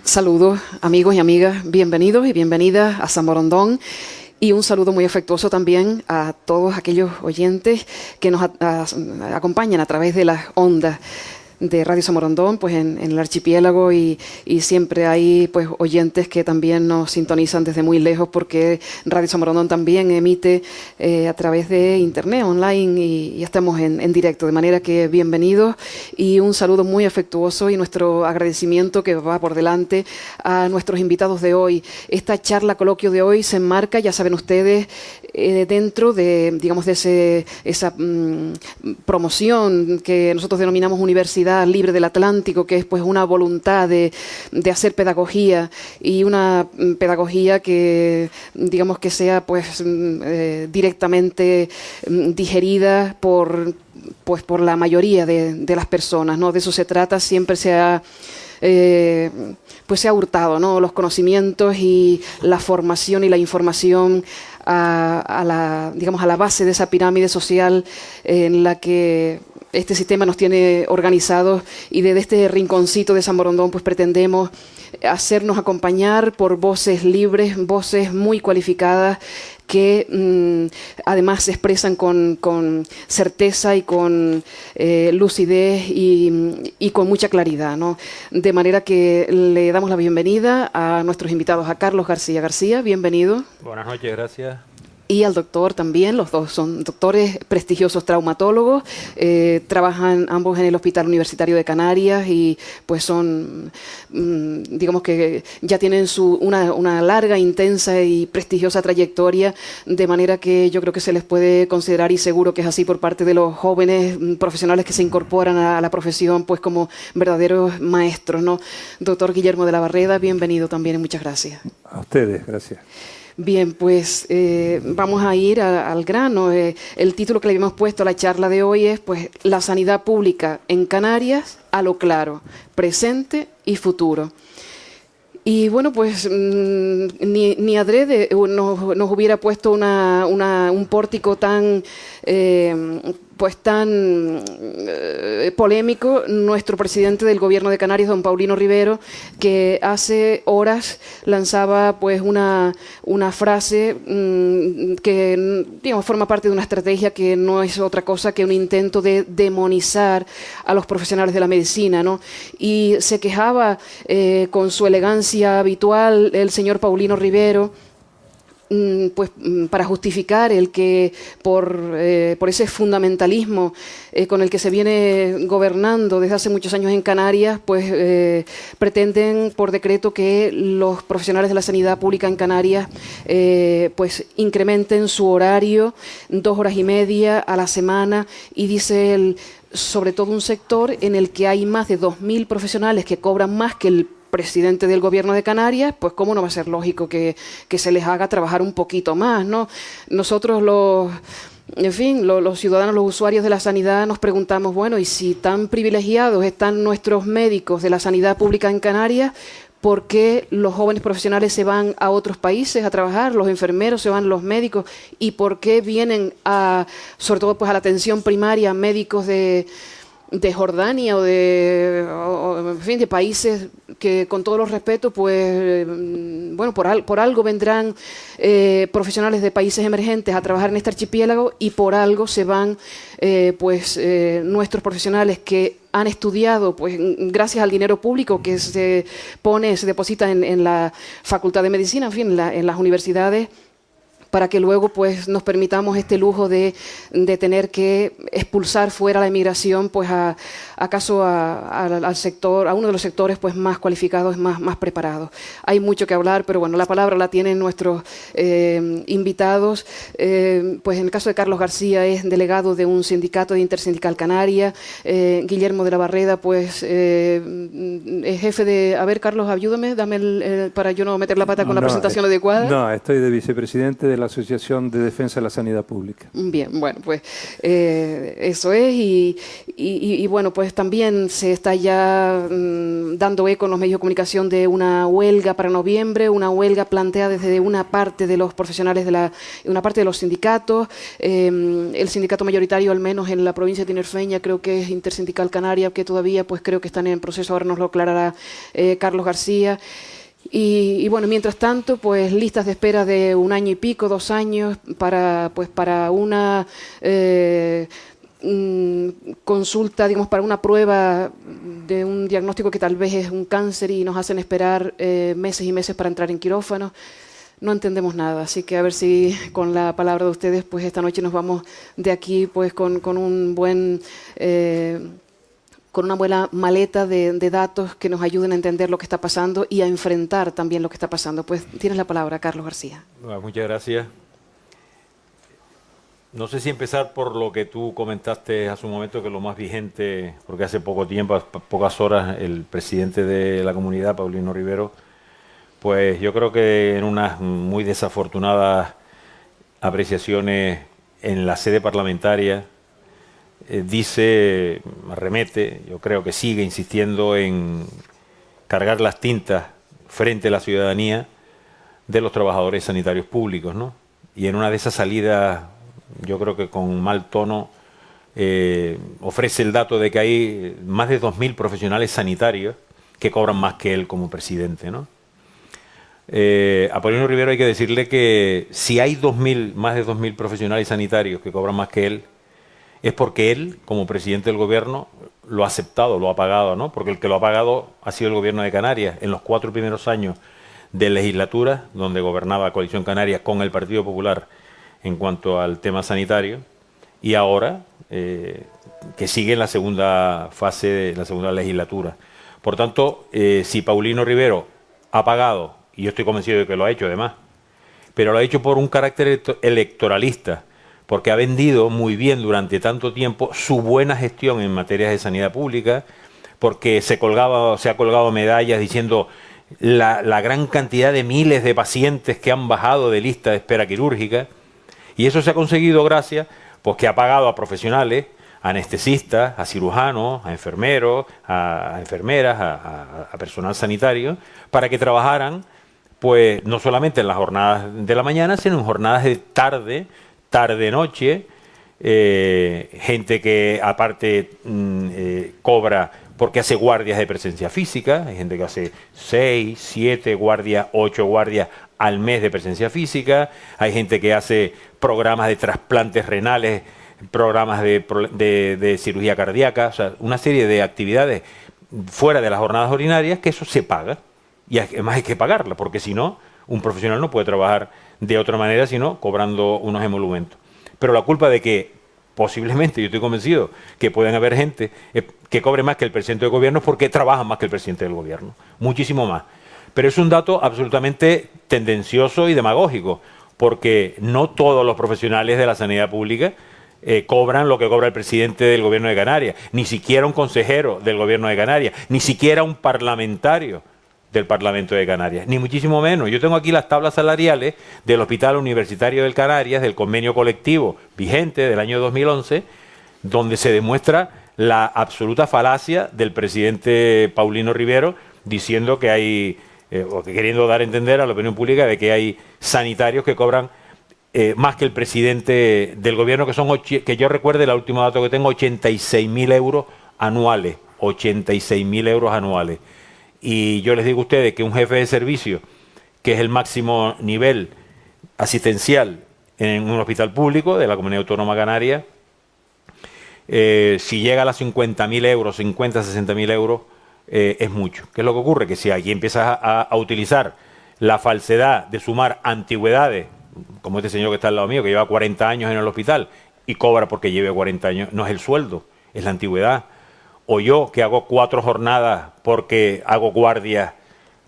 Saludos, amigos y amigas, bienvenidos y bienvenidas a San Borondón. Y un saludo muy afectuoso también a todos aquellos oyentes que nos acompañan a través de las ondas de Radio San Borondón, pues en el archipiélago, y siempre hay pues oyentes que también nos sintonizan desde muy lejos, porque Radio San Borondón también emite a través de internet, online, y estamos en directo, de manera que bienvenidos y un saludo muy afectuoso y nuestro agradecimiento que va por delante a nuestros invitados de hoy. Esta charla coloquio de hoy se enmarca, ya saben ustedes, dentro de, digamos, de esa promoción que nosotros denominamos Universidad Libre del Atlántico, que es pues una voluntad de hacer pedagogía, y una pedagogía que, digamos, que sea pues directamente digerida por la mayoría de las personas, ¿no? De eso se trata. Siempre se ha hurtado, ¿no?, los conocimientos y la formación y la información a la base de esa pirámide social en la que este sistema nos tiene organizados, y desde este rinconcito de San Borondón pues pretendemos hacernos acompañar por voces libres, voces muy cualificadas, que además se expresan con certeza y con lucidez y con mucha claridad, ¿no? De manera que le damos la bienvenida a nuestros invitados, a Carlos García García, bienvenido. Buenas noches, gracias. Y al doctor también. Los dos son doctores, prestigiosos traumatólogos, trabajan ambos en el Hospital Universitario de Canarias, y pues son, digamos que ya tienen una larga, intensa y prestigiosa trayectoria, de manera que yo creo que se les puede considerar, y seguro que es así por parte de los jóvenes profesionales que se incorporan a la profesión, pues como verdaderos maestros, ¿no? Doctor Guillermo de la Barreda, bienvenido también y muchas gracias. A ustedes, gracias. Bien, pues vamos a ir al grano. El título que le habíamos puesto a la charla de hoy es pues la sanidad pública en Canarias a lo claro, presente y futuro. Y bueno, pues ni adrede nos hubiera puesto un pórtico tan polémico nuestro presidente del Gobierno de Canarias, don Paulino Rivero, que hace horas lanzaba pues una frase que, digamos, forma parte de una estrategia que no es otra cosa que un intento de demonizar a los profesionales de la medicina, ¿no? Y se quejaba con su elegancia habitual el señor Paulino Rivero, pues para justificar el que por ese fundamentalismo con el que se viene gobernando desde hace muchos años en Canarias, pues pretenden por decreto que los profesionales de la sanidad pública en Canarias pues incrementen su horario 2 horas y media a la semana, y dice él, sobre todo un sector en el que hay más de 2.000 profesionales que cobran más que el presidente del Gobierno de Canarias, pues cómo no va a ser lógico que se les haga trabajar un poquito más, ¿no? Nosotros los ciudadanos, los usuarios de la sanidad, nos preguntamos, bueno, y si tan privilegiados están nuestros médicos de la sanidad pública en Canarias, ¿por qué los jóvenes profesionales se van a otros países a trabajar? Los enfermeros se van, los médicos, ¿y por qué vienen sobre todo pues a la atención primaria, médicos de Jordania o de países que, con todos los respetos, pues bueno, por algo vendrán profesionales de países emergentes a trabajar en este archipiélago, y por algo se van nuestros profesionales que han estudiado pues gracias al dinero público que se deposita en la Facultad de Medicina, en fin, en las universidades, para que luego pues nos permitamos este lujo de tener que expulsar fuera la emigración, pues al sector, a uno de los sectores pues más cualificados, más preparados. Hay mucho que hablar, pero bueno, la palabra la tienen nuestros invitados. Pues en el caso de Carlos García es delegado de un sindicato de Intersindical Canaria. Guillermo de la Barreda pues es jefe de... A ver, Carlos, ayúdame, dame para yo no meter la pata con la presentación adecuada. No, estoy de vicepresidente de la Asociación de Defensa de la Sanidad Pública. Bien, bueno, pues eso es, y bueno, pues también se está ya dando eco en los medios de comunicación de una huelga para noviembre, una huelga planteada desde una parte de los profesionales una parte de los sindicatos. El sindicato mayoritario, al menos en la provincia tinerfeña, creo que es Intersindical Canaria, que todavía pues creo que están en proceso, ahora nos lo aclarará Carlos García. Y bueno, mientras tanto, pues listas de espera de 1 año y pico, 2 años para una consulta, digamos, para una prueba de un diagnóstico que tal vez es un cáncer, y nos hacen esperar meses y meses para entrar en quirófano. No entendemos nada, así que a ver si con la palabra de ustedes, pues esta noche nos vamos de aquí pues con un buen... con una buena maleta de datos que nos ayuden a entender lo que está pasando y a enfrentar también lo que está pasando. Pues tienes la palabra, Carlos García. Muchas gracias. No sé si empezar por lo que tú comentaste hace un momento, que es lo más vigente, porque hace poco tiempo, pocas horas, el presidente de la comunidad, Paulino Rivero, pues yo creo que en unas muy desafortunadas apreciaciones en la sede parlamentaria, dice, remete, yo creo que sigue insistiendo en cargar las tintas frente a la ciudadanía de los trabajadores sanitarios públicos, ¿no? Y en una de esas salidas, yo creo que con mal tono, ofrece el dato de que hay más de 2.000 profesionales sanitarios que cobran más que él como presidente, ¿no? A Paulino Rivero hay que decirle que si hay más de 2.000 profesionales sanitarios que cobran más que él, es porque él, como presidente del gobierno, lo ha aceptado, lo ha pagado, ¿no? Porque el que lo ha pagado ha sido el gobierno de Canarias. En los 4 primeros años de legislatura, donde gobernaba Coalición Canaria con el Partido Popular en cuanto al tema sanitario, y ahora que sigue en la segunda fase de la segunda legislatura. Por tanto, si Paulino Rivero ha pagado, y yo estoy convencido de que lo ha hecho además, pero lo ha hecho por un carácter electoralista, porque ha vendido muy bien durante tanto tiempo su buena gestión en materias de sanidad pública, porque se ha colgado medallas diciendo la gran cantidad de miles de pacientes que han bajado de lista de espera quirúrgica, y eso se ha conseguido gracias pues que ha pagado a profesionales, a anestesistas, a cirujanos, a enfermeros, a enfermeras, a personal sanitario, para que trabajaran pues no solamente en las jornadas de la mañana, sino en jornadas de tarde-noche, gente que aparte cobra porque hace guardias de presencia física, hay gente que hace 6, 7 guardias, 8 guardias al mes de presencia física, hay gente que hace programas de trasplantes renales, programas de cirugía cardíaca, o sea, una serie de actividades fuera de las jornadas ordinarias, que eso se paga, y además hay que pagarla, porque si no, un profesional no puede trabajar de otra manera, sino cobrando unos emolumentos. Pero la culpa de que posiblemente, yo estoy convencido, que pueden haber gente que cobre más que el presidente del gobierno, es porque trabajan más que el presidente del gobierno, muchísimo más. Pero es un dato absolutamente tendencioso y demagógico, porque no todos los profesionales de la sanidad pública cobran lo que cobra el presidente del gobierno de Canarias, ni siquiera un consejero del gobierno de Canarias, ni siquiera un parlamentario del Parlamento de Canarias, ni muchísimo menos. Yo tengo aquí las tablas salariales del Hospital Universitario del Canarias, del convenio colectivo vigente del año 2011, donde se demuestra la absoluta falacia del presidente Paulino Rivero, diciendo que hay, o que queriendo dar a entender a la opinión pública de que hay sanitarios que cobran más que el presidente del gobierno, que yo recuerde, el último dato que tengo, 86.000 euros anuales, 86.000 euros anuales. Y yo les digo a ustedes que un jefe de servicio, que es el máximo nivel asistencial en un hospital público de la Comunidad Autónoma Canaria, si llega a los 50.000 euros, 50, 60.000 euros, es mucho. ¿Qué es lo que ocurre? Que si aquí empiezas a utilizar la falsedad de sumar antigüedades, como este señor que está al lado mío, que lleva 40 años en el hospital y cobra porque lleve 40 años, no es el sueldo, es la antigüedad. O yo, que hago 4 jornadas porque hago guardias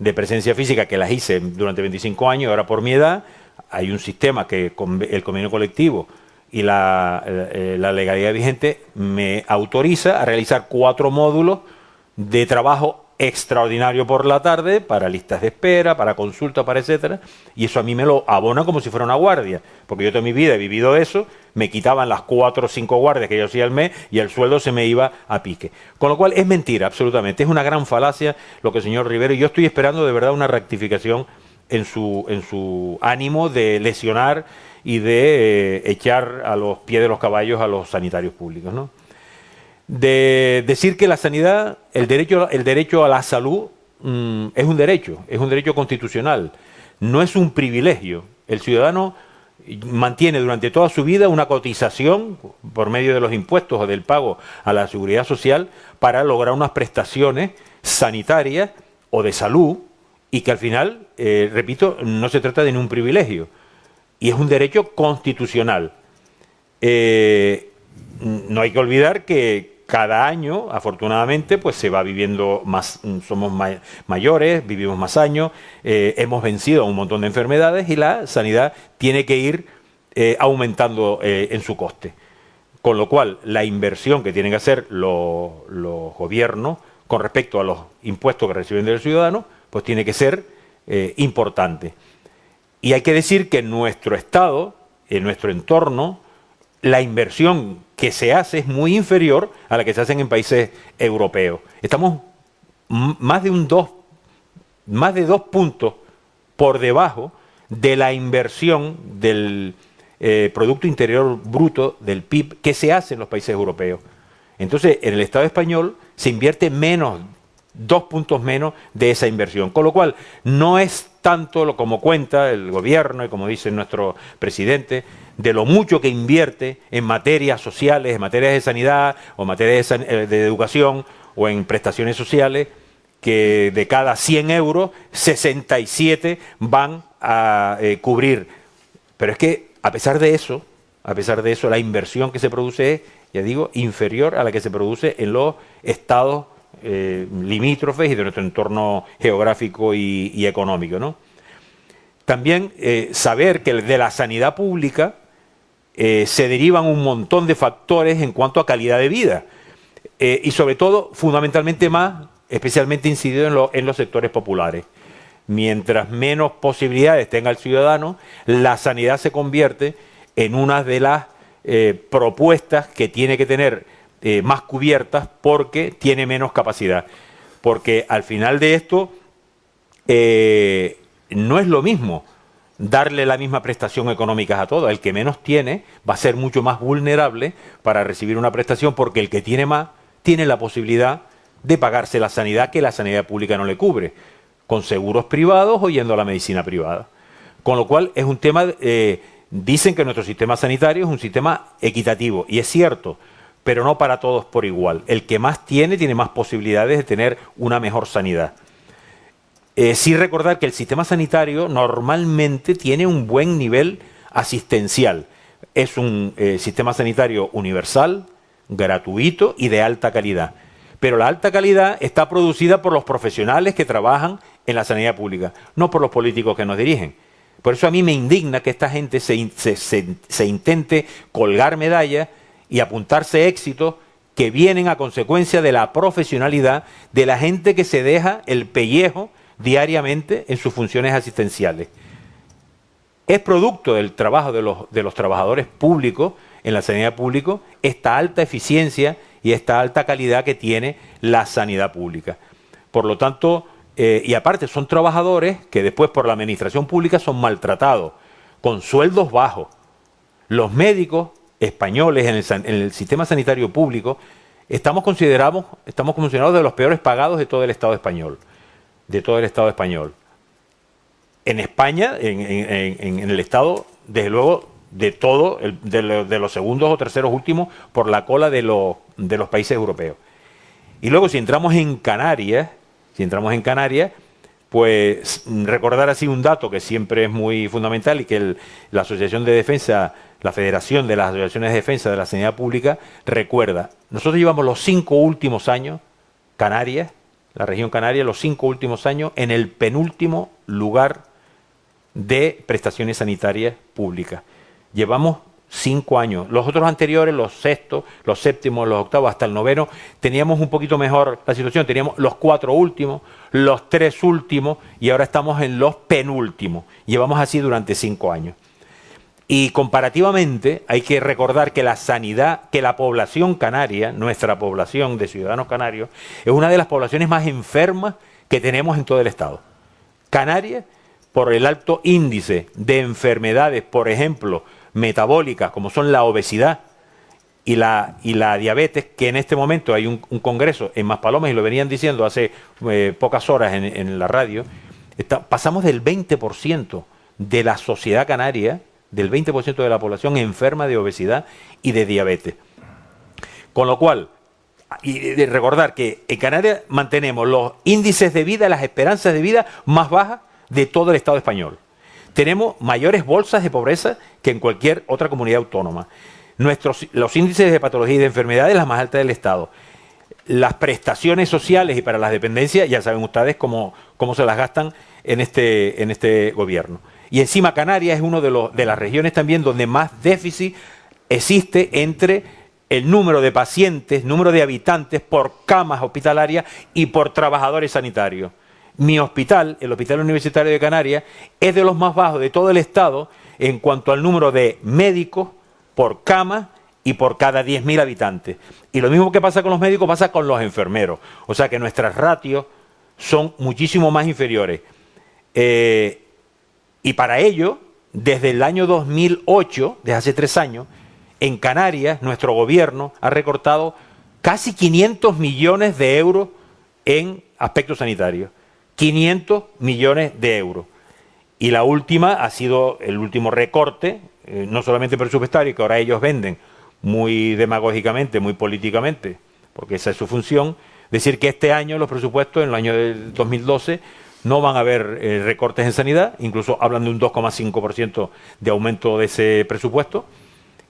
de presencia física, que las hice durante 25 años, ahora por mi edad, hay un sistema que el convenio colectivo y la legalidad vigente me autoriza a realizar 4 módulos de trabajo extraordinario por la tarde para listas de espera, para consulta, para etcétera, y eso a mí me lo abona como si fuera una guardia, porque yo toda mi vida he vivido eso, me quitaban las 4 o 5 guardias que yo hacía al mes y el sueldo se me iba a pique. Con lo cual es mentira, absolutamente, es una gran falacia lo que el señor Rivero, y yo estoy esperando de verdad una rectificación en su ánimo de lesionar y de echar a los pies de los caballos a los sanitarios públicos, ¿no? De decir que la sanidad, el derecho a la salud es un derecho constitucional, no es un privilegio. El ciudadano mantiene durante toda su vida una cotización por medio de los impuestos o del pago a la seguridad social para lograr unas prestaciones sanitarias o de salud, y que al final, repito, no se trata de ningún privilegio, y es un derecho constitucional. No hay que olvidar que cada año, afortunadamente, pues se va viviendo más, somos mayores, vivimos más años, hemos vencido a un montón de enfermedades y la sanidad tiene que ir aumentando en su coste. Con lo cual, la inversión que tienen que hacer los gobiernos con respecto a los impuestos que reciben del ciudadano, pues tiene que ser importante. Y hay que decir que en nuestro Estado, en nuestro entorno, la inversión que se hace es muy inferior a la que se hace en países europeos. Estamos más de 2 puntos por debajo de la inversión del Producto Interior Bruto, del PIB, que se hace en los países europeos. Entonces, en el Estado español se invierte menos, 2 puntos menos de esa inversión. Con lo cual, no es tanto como cuenta el gobierno y como dice nuestro presidente, de lo mucho que invierte en materias sociales, en materias de sanidad o en materias de educación o en prestaciones sociales, que de cada 100 euros, 67 van a cubrir. Pero es que, a pesar de eso, la inversión que se produce es, ya digo, inferior a la que se produce en los estados limítrofes y de nuestro entorno geográfico y económico, ¿no? También saber que de la sanidad pública se derivan un montón de factores en cuanto a calidad de vida y sobre todo, fundamentalmente más, especialmente incidido en los sectores populares. Mientras menos posibilidades tenga el ciudadano, la sanidad se convierte en una de las propuestas que tiene que tener más cubiertas porque tiene menos capacidad. Porque al final de esto no es lo mismo darle la misma prestación económica a todos. El que menos tiene va a ser mucho más vulnerable para recibir una prestación porque el que tiene más tiene la posibilidad de pagarse la sanidad que la sanidad pública no le cubre, con seguros privados o yendo a la medicina privada. Con lo cual es un tema, dicen que nuestro sistema sanitario es un sistema equitativo, y es cierto, pero no para todos por igual. El que más tiene más posibilidades de tener una mejor sanidad. Sí recordar que el sistema sanitario normalmente tiene un buen nivel asistencial. Es un sistema sanitario universal, gratuito y de alta calidad. Pero la alta calidad está producida por los profesionales que trabajan en la sanidad pública, no por los políticos que nos dirigen. Por eso a mí me indigna que esta gente se intente colgar medallas y apuntarse éxitos que vienen a consecuencia de la profesionalidad de la gente que se deja el pellejo diariamente en sus funciones asistenciales. Es producto del trabajo de los trabajadores públicos en la sanidad pública esta alta eficiencia y esta alta calidad que tiene la sanidad pública. Por lo tanto, y aparte son trabajadores que después por la administración pública son maltratados, con sueldos bajos. Los médicos españoles en el sistema sanitario público estamos considerados de los peores pagados de todo el Estado español. En España, en el Estado, desde luego, de los segundos o terceros últimos por la cola de los países europeos. Y luego, si entramos en Canarias, pues recordar así un dato que siempre es muy fundamental y que la Asociación de Defensa, la Federación de las Asociaciones de Defensa de la Sanidad Pública recuerda. Nosotros llevamos los 5 últimos años, Canarias, la región canaria, los 5 últimos años en el penúltimo lugar de prestaciones sanitarias públicas. Llevamos 5 años. Los otros anteriores, los sextos, los séptimos, los octavos, hasta el noveno, teníamos un poquito mejor la situación. Teníamos los 4 últimos, los 3 últimos y ahora estamos en los penúltimos. Llevamos así durante 5 años. Y comparativamente hay que recordar que la sanidad, que la población canaria, nuestra población de ciudadanos canarios, es una de las poblaciones más enfermas que tenemos en todo el Estado. Canarias, por el alto índice de enfermedades, por ejemplo, metabólicas, como son la obesidad y la diabetes, que en este momento hay un congreso en Maspalomas, y lo venían diciendo hace pocas horas en la radio, pasamos del 20% de la sociedad canaria, del 20% de la población enferma de obesidad y de diabetes. Con lo cual, y de recordar que en Canarias mantenemos los índices de vida, las esperanzas de vida más bajas de todo el Estado español. Tenemos mayores bolsas de pobreza que en cualquier otra comunidad autónoma. Los índices de patología y de enfermedades las más altas del Estado. Las prestaciones sociales y para las dependencias, ya saben ustedes cómo se las gastan en este gobierno. Y encima Canarias es una de las regiones también donde más déficit existe entre el número de pacientes, número de habitantes por camas hospitalarias y por trabajadores sanitarios. Mi hospital, el Hospital Universitario de Canarias, es de los más bajos de todo el Estado en cuanto al número de médicos por cama y por cada 10.000 habitantes. Y lo mismo que pasa con los médicos pasa con los enfermeros. O sea que nuestras ratios son muchísimo más inferiores. Y para ello, desde el año 2008, desde hace 3 años, en Canarias nuestro gobierno ha recortado casi 500 millones de euros en aspectos sanitarios. 500 millones de euros. Y la última ha sido el último recorte, no solamente presupuestario, que ahora ellos venden muy demagógicamente, muy políticamente, porque esa es su función, decir que este año los presupuestos, en el año del 2012, no van a haber recortes en sanidad, incluso hablan de un 2,5% de aumento de ese presupuesto,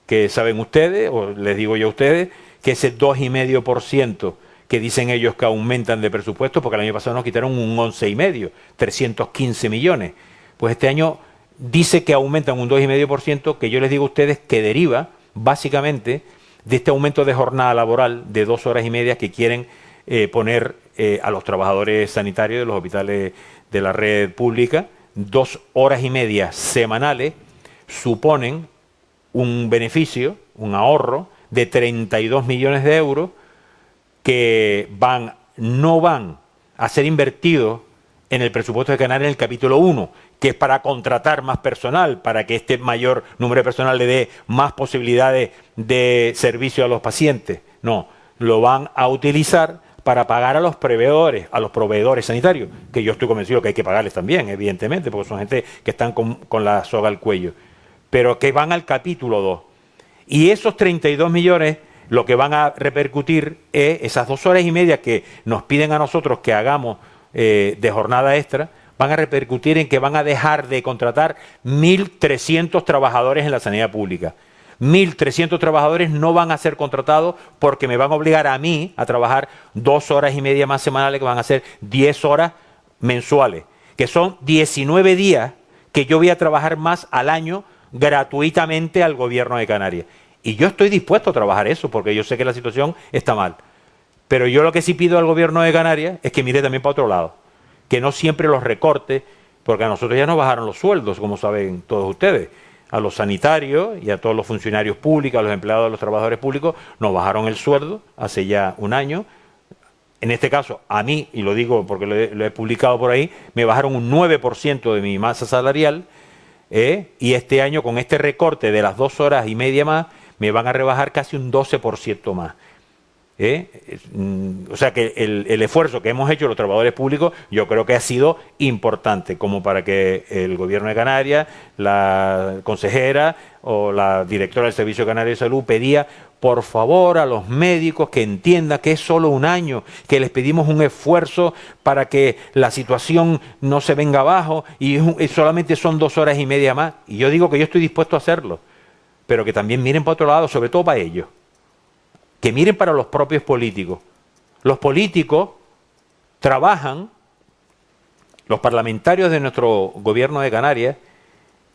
que saben ustedes, o les digo yo a ustedes, que ese 2,5% que dicen ellos que aumentan de presupuesto, porque el año pasado nos quitaron un 11,5%, 315 millones. Pues este año dice que aumentan un 2,5%, que yo les digo a ustedes que deriva básicamente de este aumento de jornada laboral de 2 horas y media que quieren poner a los trabajadores sanitarios de los hospitales de la red pública. 2 horas y media semanales suponen un beneficio, un ahorro de 32 millones de euros que no van a ser invertidos en el presupuesto de Canarias en el capítulo 1, que es para contratar más personal, para que este mayor número de personal le dé más posibilidades de servicio a los pacientes. No, lo van a utilizar para pagar a los proveedores sanitarios, que yo estoy convencido que hay que pagarles también, evidentemente, porque son gente que están con la soga al cuello, pero que van al capítulo 2. Y esos 32 millones lo que van a repercutir es esas 2 horas y media que nos piden a nosotros que hagamos de jornada extra, van a repercutir en que van a dejar de contratar 1.300 trabajadores en la sanidad pública. 1.300 trabajadores no van a ser contratados porque me van a obligar a mí a trabajar 2 horas y media más semanales, que van a ser 10 horas mensuales, que son 19 días que yo voy a trabajar más al año gratuitamente al gobierno de Canarias. Y yo estoy dispuesto a trabajar eso, porque yo sé que la situación está mal. Pero yo lo que sí pido al gobierno de Canarias es que mire también para otro lado, que no siempre los recorte, porque a nosotros ya nos bajaron los sueldos, como saben todos ustedes. A los sanitarios y a todos los funcionarios públicos, a los empleados, a los trabajadores públicos, nos bajaron el sueldo hace ya un año. En este caso, a mí, y lo digo porque lo he publicado por ahí, me bajaron un 9% de mi masa salarial, y este año, con este recorte de las 2 horas y media más, me van a rebajar casi un 12% más. O sea que el esfuerzo que hemos hecho los trabajadores públicos, yo creo que ha sido importante, como para que el gobierno de Canarias, la consejera o la directora del Servicio Canario de Salud pedía por favor a los médicos que entiendan que es solo un año, que les pedimos un esfuerzo para que la situación no se venga abajo y solamente son 2 horas y media más. Y yo digo que yo estoy dispuesto a hacerlo, pero que también miren para otro lado, sobre todo para ellos. Que miren para los propios políticos. Los políticos trabajan, los parlamentarios de nuestro gobierno de Canarias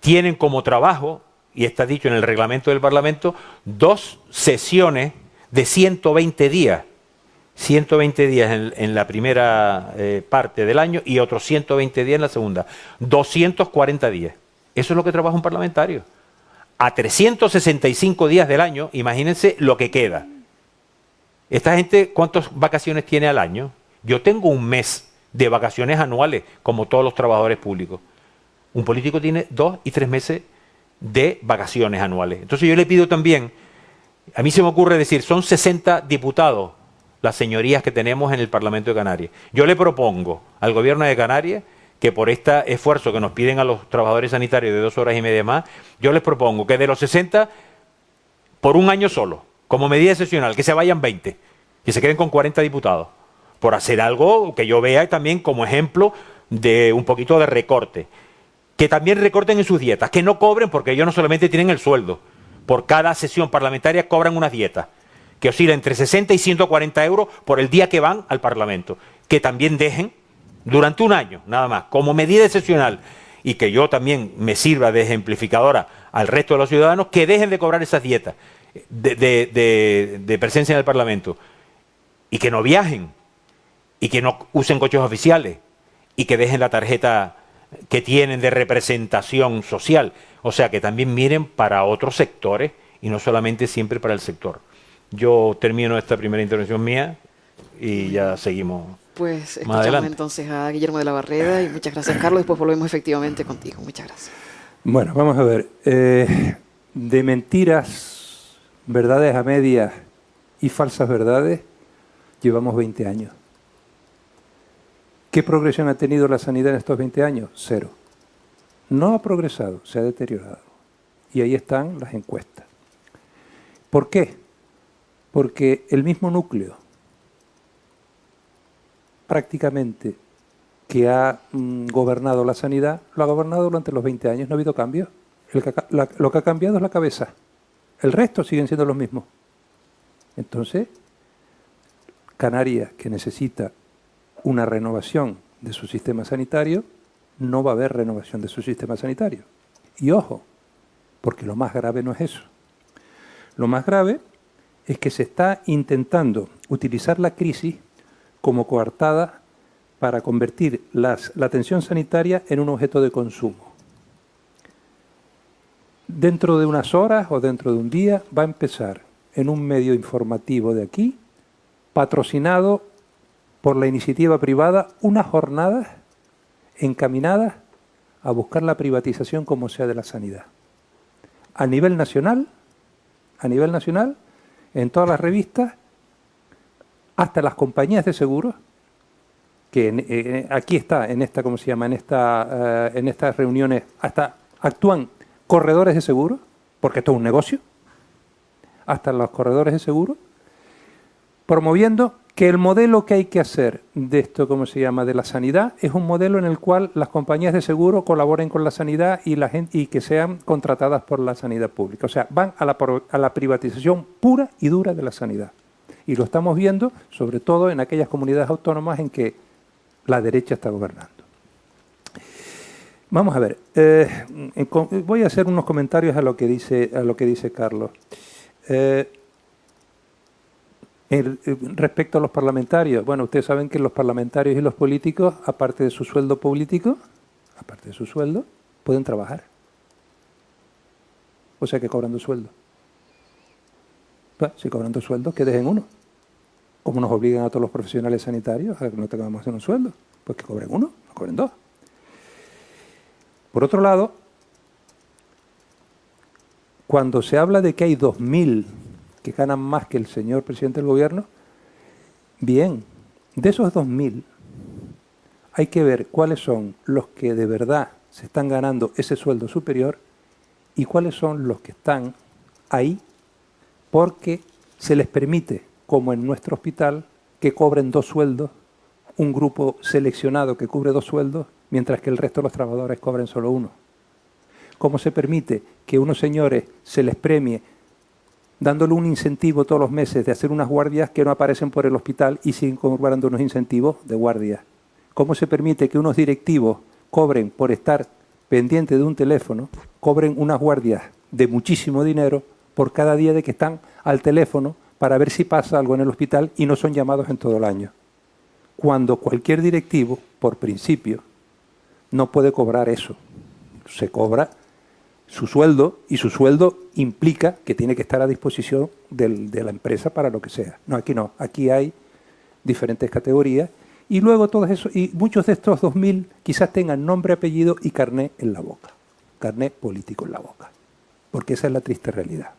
tienen como trabajo y está dicho en el reglamento del Parlamento, 2 sesiones de 120 días. 120 días en la primera parte del año y otros 120 días en la segunda. 240 días. Eso es lo que trabaja un parlamentario. A 365 días del año, imagínense lo que queda. Esta gente, ¿cuántas vacaciones tiene al año? Yo tengo un mes de vacaciones anuales, como todos los trabajadores públicos. Un político tiene 2 y 3 meses de vacaciones anuales. Entonces yo le pido también, a mí se me ocurre decir, son 60 diputados las señorías que tenemos en el Parlamento de Canarias. Yo le propongo al gobierno de Canarias que por este esfuerzo que nos piden a los trabajadores sanitarios de 2 horas y media más, yo les propongo que de los 60, por un año solo, como medida excepcional, que se vayan 20, que se queden con 40 diputados, por hacer algo que yo vea también como ejemplo de un poquito de recorte. Que también recorten en sus dietas, que no cobren, porque ellos no solamente tienen el sueldo, por cada sesión parlamentaria cobran unas dietas, que oscila entre 60 y 140 euros por el día que van al Parlamento, que también dejen durante un año, nada más, como medida excepcional, y que yo también me sirva de ejemplificadora al resto de los ciudadanos, que dejen de cobrar esas dietas de presencia en el Parlamento, y que no viajen, y que no usen coches oficiales, y que dejen la tarjeta que tienen de representación social, o sea, que también miren para otros sectores, y no solamente siempre para el sector. Yo termino esta primera intervención mía, y ya seguimos. Pues escuchamos entonces a Guillermo de la Barreda y muchas gracias, Carlos. Después volvemos efectivamente contigo. Muchas gracias. Bueno, vamos a ver. De mentiras, verdades a medias y falsas verdades, llevamos 20 años. ¿Qué progresión ha tenido la sanidad en estos 20 años? 0. No ha progresado, se ha deteriorado. Y ahí están las encuestas. ¿Por qué? Porque el mismo núcleo prácticamente que ha gobernado la sanidad, lo ha gobernado durante los 20 años, no ha habido cambios. Lo que ha cambiado es la cabeza. El resto siguen siendo los mismos. Entonces, Canarias, que necesita una renovación de su sistema sanitario, no va a haber renovación de su sistema sanitario. Y ojo, porque lo más grave no es eso. Lo más grave es que se está intentando utilizar la crisis como coartada para convertir la atención sanitaria en un objeto de consumo. Dentro de unas horas o dentro de un día va a empezar en un medio informativo de aquí, patrocinado por la iniciativa privada, unas jornadas encaminadas a buscar la privatización como sea de la sanidad. A nivel nacional, en todas las revistas, hasta las compañías de seguros, que aquí está, en esta, ¿cómo se llama? En estas reuniones, hasta actúan corredores de seguros, porque esto es un negocio, hasta los corredores de seguros, promoviendo que el modelo que hay que hacer de esto, ¿cómo se llama?, de la sanidad, es un modelo en el cual las compañías de seguro colaboren con la sanidad y que sean contratadas por la sanidad pública. O sea, van a la privatización pura y dura de la sanidad. Y lo estamos viendo, sobre todo en aquellas comunidades autónomas en que la derecha está gobernando. Vamos a ver, voy a hacer unos comentarios a lo que dice Carlos. Respecto a los parlamentarios, bueno, ustedes saben que los parlamentarios y los políticos, aparte de su sueldo político, pueden trabajar. O sea que cobrando sueldo. Pues, si cobrando sueldo, que dejen uno. Como nos obligan a todos los profesionales sanitarios a que no tengamos un sueldo, pues que cobren uno, no cobren 2. Por otro lado, cuando se habla de que hay 2.000 que ganan más que el señor presidente del gobierno, bien, de esos 2.000 hay que ver cuáles son los que de verdad se están ganando ese sueldo superior y cuáles son los que están ahí porque se les permite, como en nuestro hospital, que cobren 2 sueldos, un grupo seleccionado que cubre 2 sueldos, mientras que el resto de los trabajadores cobren solo 1. ¿Cómo se permite que unos señores se les premie dándole un incentivo todos los meses de hacer unas guardias que no aparecen por el hospital y siguen cobrando unos incentivos de guardia? ¿Cómo se permite que unos directivos cobren por estar pendientes de un teléfono, cobren unas guardias de muchísimo dinero por cada día de que están al teléfono para ver si pasa algo en el hospital y no son llamados en todo el año. Cuando cualquier directivo, por principio, no puede cobrar eso. Se cobra su sueldo y su sueldo implica que tiene que estar a disposición de la empresa para lo que sea. No, aquí no. Aquí hay diferentes categorías y luego todos esos, y muchos de estos 2.000 quizás tengan nombre, apellido y carné en la boca. Carné político en la boca. Porque esa es la triste realidad.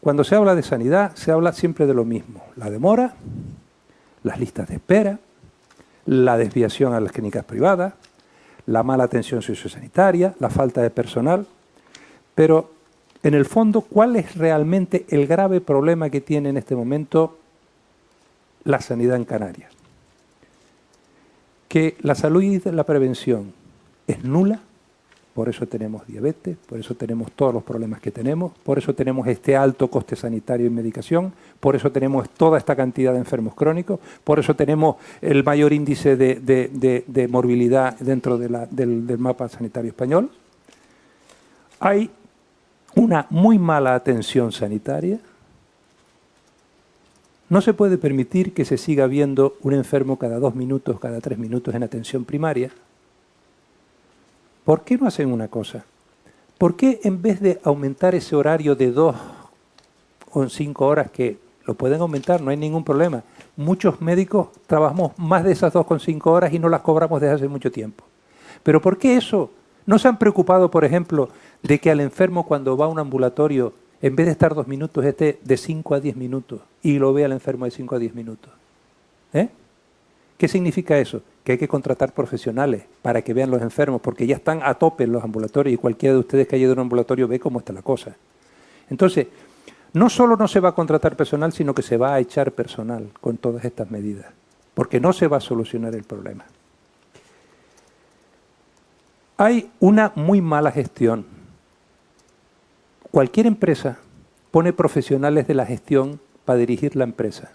Cuando se habla de sanidad, se habla siempre de lo mismo. La demora, las listas de espera, la desviación a las clínicas privadas, la mala atención sociosanitaria, la falta de personal. Pero, en el fondo, ¿cuál es realmente el grave problema que tiene en este momento la sanidad en Canarias? Que la salud y la prevención es nula. Por eso tenemos diabetes, por eso tenemos todos los problemas que tenemos, por eso tenemos este alto coste sanitario y medicación, por eso tenemos toda esta cantidad de enfermos crónicos, por eso tenemos el mayor índice de morbilidad dentro del mapa sanitario español. Hay una muy mala atención sanitaria. No se puede permitir que se siga viendo un enfermo cada 2 minutos, cada 3 minutos en atención primaria. ¿Por qué no hacen una cosa? ¿Por qué en vez de aumentar ese horario de 2,5 horas, que lo pueden aumentar, no hay ningún problema? Muchos médicos trabajamos más de esas 2,5 horas y no las cobramos desde hace mucho tiempo. ¿Pero por qué eso? ¿No se han preocupado, por ejemplo, de que al enfermo cuando va a un ambulatorio, en vez de estar 2 minutos, esté de 5 a 10 minutos y lo vea al enfermo de 5 a 10 minutos? ¿Qué significa eso? Que hay que contratar profesionales para que vean los enfermos, porque ya están a tope en los ambulatorios y cualquiera de ustedes que haya ido a un ambulatorio ve cómo está la cosa. Entonces, no solo no se va a contratar personal, sino que se va a echar personal con todas estas medidas, porque no se va a solucionar el problema. Hay una muy mala gestión. Cualquier empresa pone profesionales de la gestión para dirigir la empresa.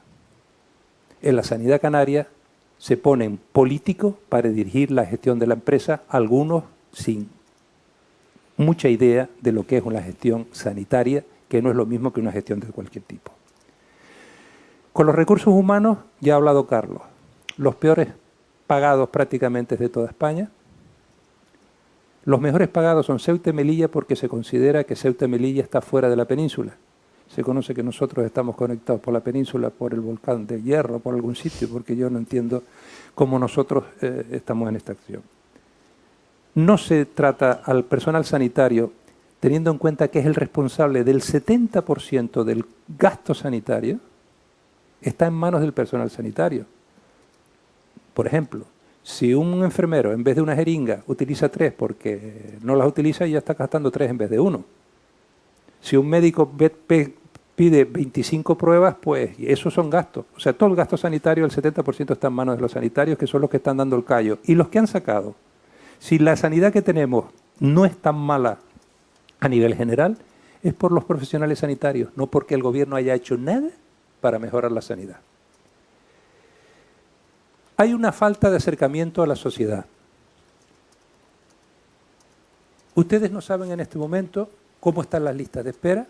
En la sanidad canaria se ponen políticos para dirigir la gestión de la empresa, algunos sin mucha idea de lo que es una gestión sanitaria, que no es lo mismo que una gestión de cualquier tipo. Con los recursos humanos, ya ha hablado Carlos, los peores pagados prácticamente de toda España. Los mejores pagados son Ceuta y Melilla, porque se considera que Ceuta y Melilla está fuera de la península. Se conoce que nosotros estamos conectados por la península, por el volcán de Hierro, por algún sitio, porque yo no entiendo cómo nosotros estamos en esta acción. No se trata al personal sanitario, teniendo en cuenta que es el responsable del 70% del gasto sanitario, está en manos del personal sanitario. Por ejemplo, si un enfermero en vez de una jeringa utiliza 3 porque no las utiliza, ya está gastando 3 en vez de 1. Si un médico pide 25 pruebas, pues esos son gastos. O sea, todo el gasto sanitario, el 70% está en manos de los sanitarios, que son los que están dando el callo. Y los que han sacado, si la sanidad que tenemos no es tan mala a nivel general, es por los profesionales sanitarios, no porque el gobierno haya hecho nada para mejorar la sanidad. Hay una falta de acercamiento a la sociedad. Ustedes no saben en este momento cómo están las listas de espera.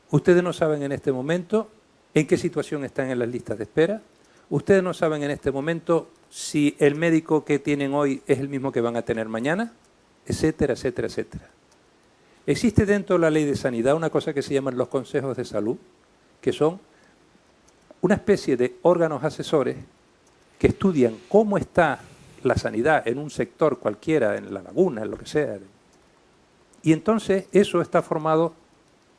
Ustedes no saben en este momento en qué situación están en las listas de espera. Ustedes no saben en este momento si el médico que tienen hoy es el mismo que van a tener mañana, etcétera, etcétera, etcétera. Existe dentro de la ley de sanidad una cosa que se llaman los consejos de salud, que son una especie de órganos asesores que estudian cómo está la sanidad en un sector cualquiera, en La Laguna, en lo que sea. Y entonces eso está formado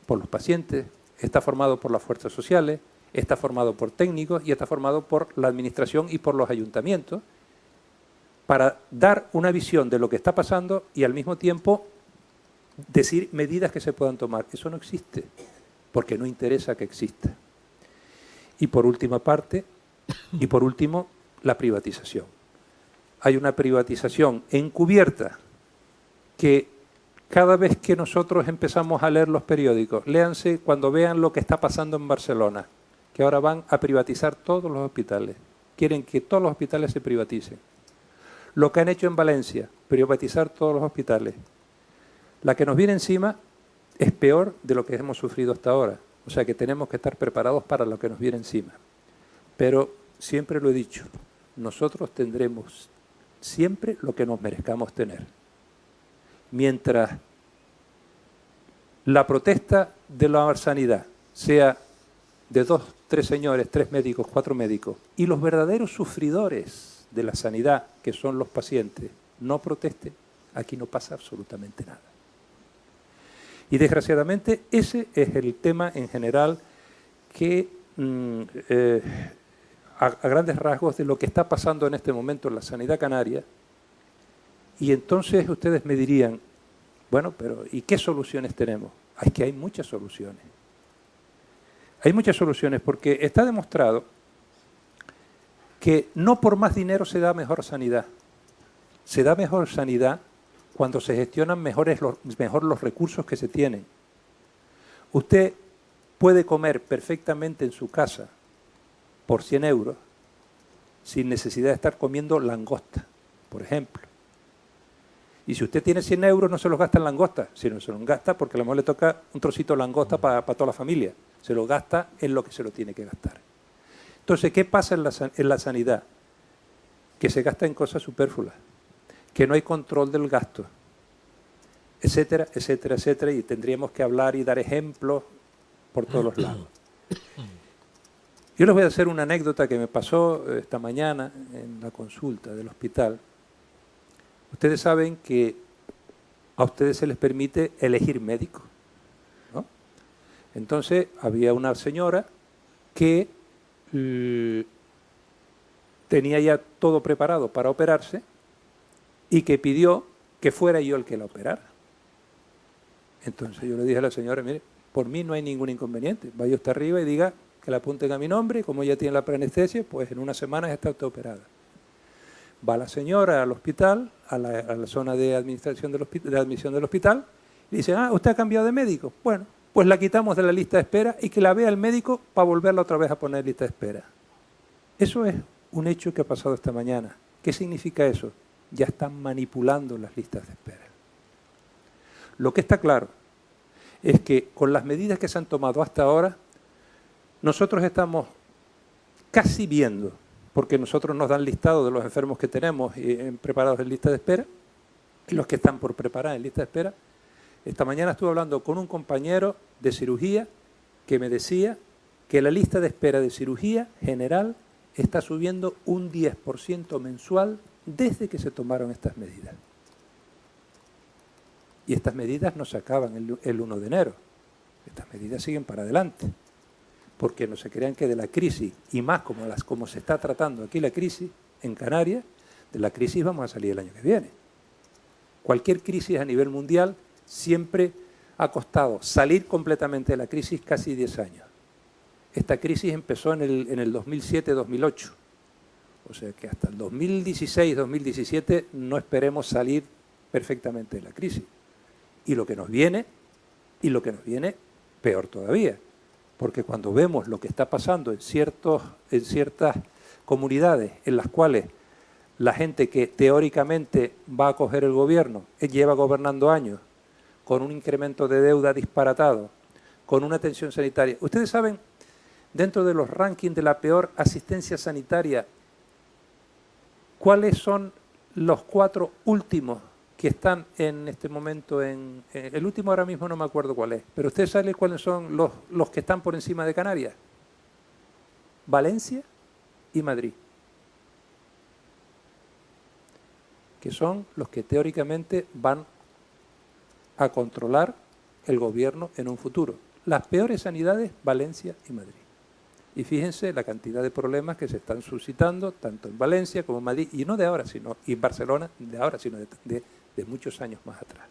por los pacientes, está formado por las fuerzas sociales, está formado por técnicos y está formado por la administración y por los ayuntamientos, para dar una visión de lo que está pasando y al mismo tiempo decir medidas que se puedan tomar. Eso no existe, porque no interesa que exista. Y por última parte, y por último, la privatización. Hay una privatización encubierta que cada vez que nosotros empezamos a leer los periódicos, léanse cuando vean lo que está pasando en Barcelona, que ahora van a privatizar todos los hospitales. Quieren que todos los hospitales se privaticen. Lo que han hecho en Valencia, privatizar todos los hospitales. La que nos viene encima es peor de lo que hemos sufrido hasta ahora. O sea que tenemos que estar preparados para lo que nos viene encima. Pero siempre lo he dicho, nosotros tendremos siempre lo que nos merezcamos tener. Mientras la protesta de la sanidad sea de 2, 3 señores, 3 médicos, 4 médicos, y los verdaderos sufridores de la sanidad, que son los pacientes, no protesten, aquí no pasa absolutamente nada. Y desgraciadamente ese es el tema en general que a grandes rasgos de lo que está pasando en este momento en la sanidad canaria. Y entonces ustedes me dirían, bueno, pero ¿y qué soluciones tenemos? Es que hay muchas soluciones. Hay muchas soluciones porque está demostrado que no por más dinero se da mejor sanidad. Se da mejor sanidad cuando se gestionan mejor los recursos que se tienen. Usted puede comer perfectamente en su casa por 100 euros sin necesidad de estar comiendo langosta, por ejemplo. Y si usted tiene 100 euros no se los gasta en langosta, sino se los gasta porque a lo mejor le toca un trocito de langosta para toda la familia. Se lo gasta en lo que se lo tiene que gastar. Entonces, ¿qué pasa en la sanidad? Que se gasta en cosas superfluas, que no hay control del gasto, etcétera, etcétera, etcétera, y tendríamos que hablar y dar ejemplos por todos los lados. Yo les voy a hacer una anécdota que me pasó esta mañana en la consulta del hospital. Ustedes saben que a ustedes se les permite elegir médico, ¿no? Entonces, había una señora que tenía ya todo preparado para operarse y que pidió que fuera yo el que la operara. Entonces yo le dije a la señora, mire, por mí no hay ningún inconveniente. Vaya usted arriba y diga que la apunten a mi nombre y como ella tiene la preanestesia, pues en unas semanas está usted operada. Va la señora al hospital, a la zona de administración de admisión del hospital, y dice, ¿usted ha cambiado de médico? Bueno, pues la quitamos de la lista de espera y que la vea el médico para volverla otra vez a poner en lista de espera. Eso es un hecho que ha pasado esta mañana. ¿Qué significa eso? Ya están manipulando las listas de espera. Lo que está claro es que con las medidas que se han tomado hasta ahora, nosotros estamos casi viendo, porque nosotros nos dan listado de los enfermos que tenemos preparados en lista de espera, y los que están por preparar en lista de espera. Esta mañana estuve hablando con un compañero de cirugía que me decía que la lista de espera de cirugía general está subiendo un 10% mensual desde que se tomaron estas medidas. Y estas medidas no se acaban el 1 de enero. Estas medidas siguen para adelante. Porque no se crean que de la crisis, y más como se está tratando aquí la crisis en Canarias, de la crisis vamos a salir el año que viene. Cualquier crisis a nivel mundial siempre ha costado salir completamente de la crisis casi 10 años. Esta crisis empezó en el 2007-2008. O sea que hasta el 2016-2017 no esperemos salir perfectamente de la crisis. Y lo que nos viene peor todavía. Porque cuando vemos lo que está pasando en ciertas comunidades en las cuales la gente que teóricamente va a coger el gobierno lleva gobernando años, con un incremento de deuda disparatado, con una atención sanitaria. Ustedes saben, dentro de los rankings de la peor asistencia sanitaria, ¿cuáles son los 4 últimos que están en este momento el último ahora mismo no me acuerdo cuál es, pero ustedes saben cuáles son los que están por encima de Canarias? Valencia y Madrid, que son los que teóricamente van a controlar el gobierno en un futuro. Las peores sanidades, Valencia y Madrid. Y fíjense la cantidad de problemas que se están suscitando, tanto en Valencia como en Madrid, y no de ahora, y en Barcelona de ahora, sino de muchos años más atrás.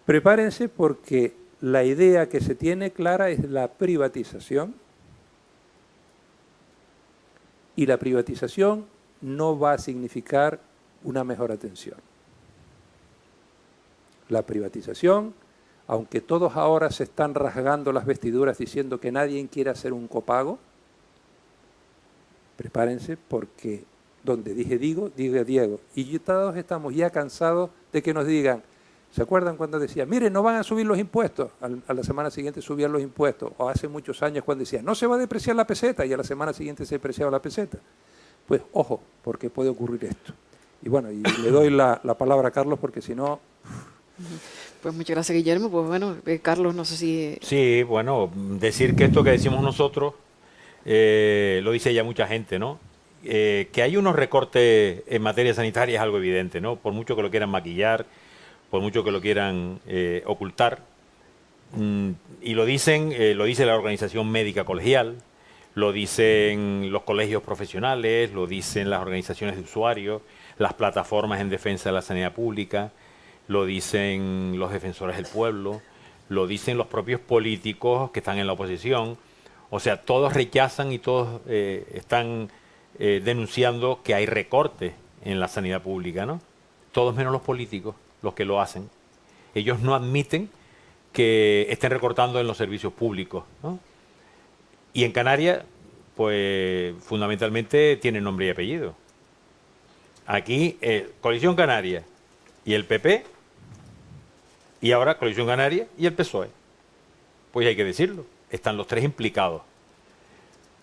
Prepárense porque la idea que se tiene clara es la privatización, y la privatización no va a significar una mejor atención. La privatización, aunque todos ahora se están rasgando las vestiduras diciendo que nadie quiere hacer un copago, prepárense porque donde dije digo, diga Diego. Y todos estamos ya cansados de que nos digan, ¿Se acuerdan cuando decía, mire, no van a subir los impuestos? A la semana siguiente subían los impuestos. O hace muchos años cuando decía, no se va a depreciar la peseta, y a la semana siguiente se depreciaba la peseta. Pues ojo, porque puede ocurrir esto. Y bueno, y le doy la palabra a Carlos, porque si no... Pues muchas gracias, Guillermo. Pues bueno, Carlos, no sé si... Sí, bueno, decir que esto que decimos nosotros, lo dice ya mucha gente, ¿no? Que hay unos recortes en materia sanitaria es algo evidente, ¿no? Por mucho que lo quieran maquillar, por mucho que lo quieran ocultar. Y lo dice la Organización Médica Colegial, lo dicen los colegios profesionales, lo dicen las organizaciones de usuarios, las plataformas en defensa de la sanidad pública, lo dicen los defensores del pueblo, lo dicen los propios políticos que están en la oposición. O sea, todos rechazan y todos están denunciando que hay recortes en la sanidad pública, ¿no? Todos menos los políticos, los que lo hacen. Ellos no admiten que estén recortando en los servicios públicos, ¿no? Y en Canarias, pues fundamentalmente tiene nombre y apellido. Aquí, Coalición Canaria y el PP, y ahora Coalición Canaria y el PSOE. Pues hay que decirlo, están los tres implicados.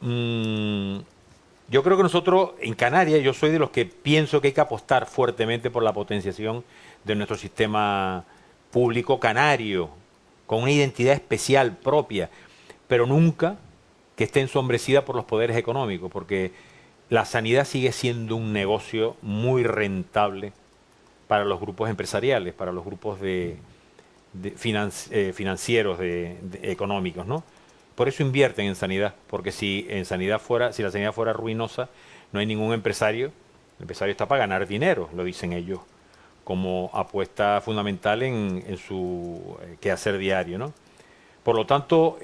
Yo creo que nosotros, en Canarias, yo soy de los que pienso que hay que apostar fuertemente por la potenciación de nuestro sistema público canario, con una identidad especial propia, pero nunca que esté ensombrecida por los poderes económicos, porque la sanidad sigue siendo un negocio muy rentable para los grupos empresariales, para los grupos financieros, económicos, ¿no? Por eso invierten en sanidad, porque si la sanidad fuera ruinosa, no hay ningún empresario. El empresario está para ganar dinero, lo dicen ellos, como apuesta fundamental en su quehacer diario, ¿no? Por lo tanto,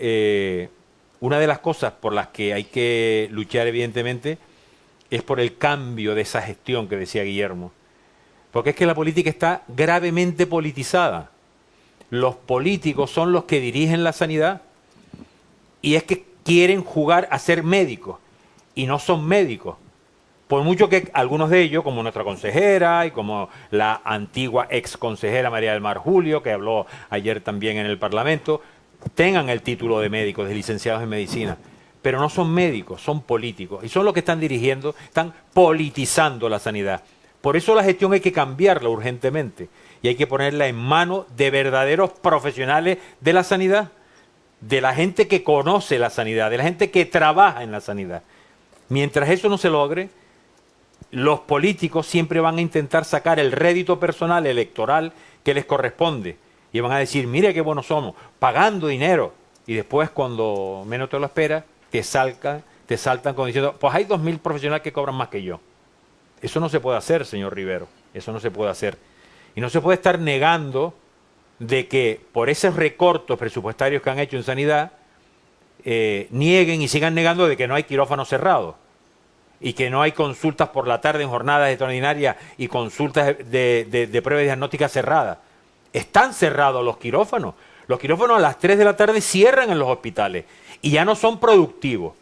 una de las cosas por las que hay que luchar, evidentemente, es por el cambio de esa gestión que decía Guillermo. Porque es que la política está gravemente politizada. Los políticos son los que dirigen la sanidad y es que quieren jugar a ser médicos y no son médicos. Por mucho que algunos de ellos, como nuestra consejera y como la antigua ex consejera María del Mar Julio, que habló ayer también en el Parlamento, tengan el título de médicos, de licenciados en medicina, pero no son médicos, son políticos y son los que están dirigiendo, están politizando la sanidad. Por eso la gestión hay que cambiarla urgentemente y hay que ponerla en manos de verdaderos profesionales de la sanidad, de la gente que conoce la sanidad, de la gente que trabaja en la sanidad. Mientras eso no se logre, los políticos siempre van a intentar sacar el rédito personal electoral que les corresponde y van a decir, mire qué buenos somos, pagando dinero, y después cuando menos te lo esperas, te saltan como diciendo, pues hay 2.000 profesionales que cobran más que yo. Eso no se puede hacer, señor Rivero, eso no se puede hacer. Y no se puede estar negando de que por esos recortes presupuestarios que han hecho en sanidad, nieguen y sigan negando de que no hay quirófanos cerrados y que no hay consultas por la tarde en jornadas extraordinarias y consultas de pruebas diagnósticas cerradas. Están cerrados los quirófanos. Los quirófanos a las 3 de la tarde cierran en los hospitales y ya no son productivos.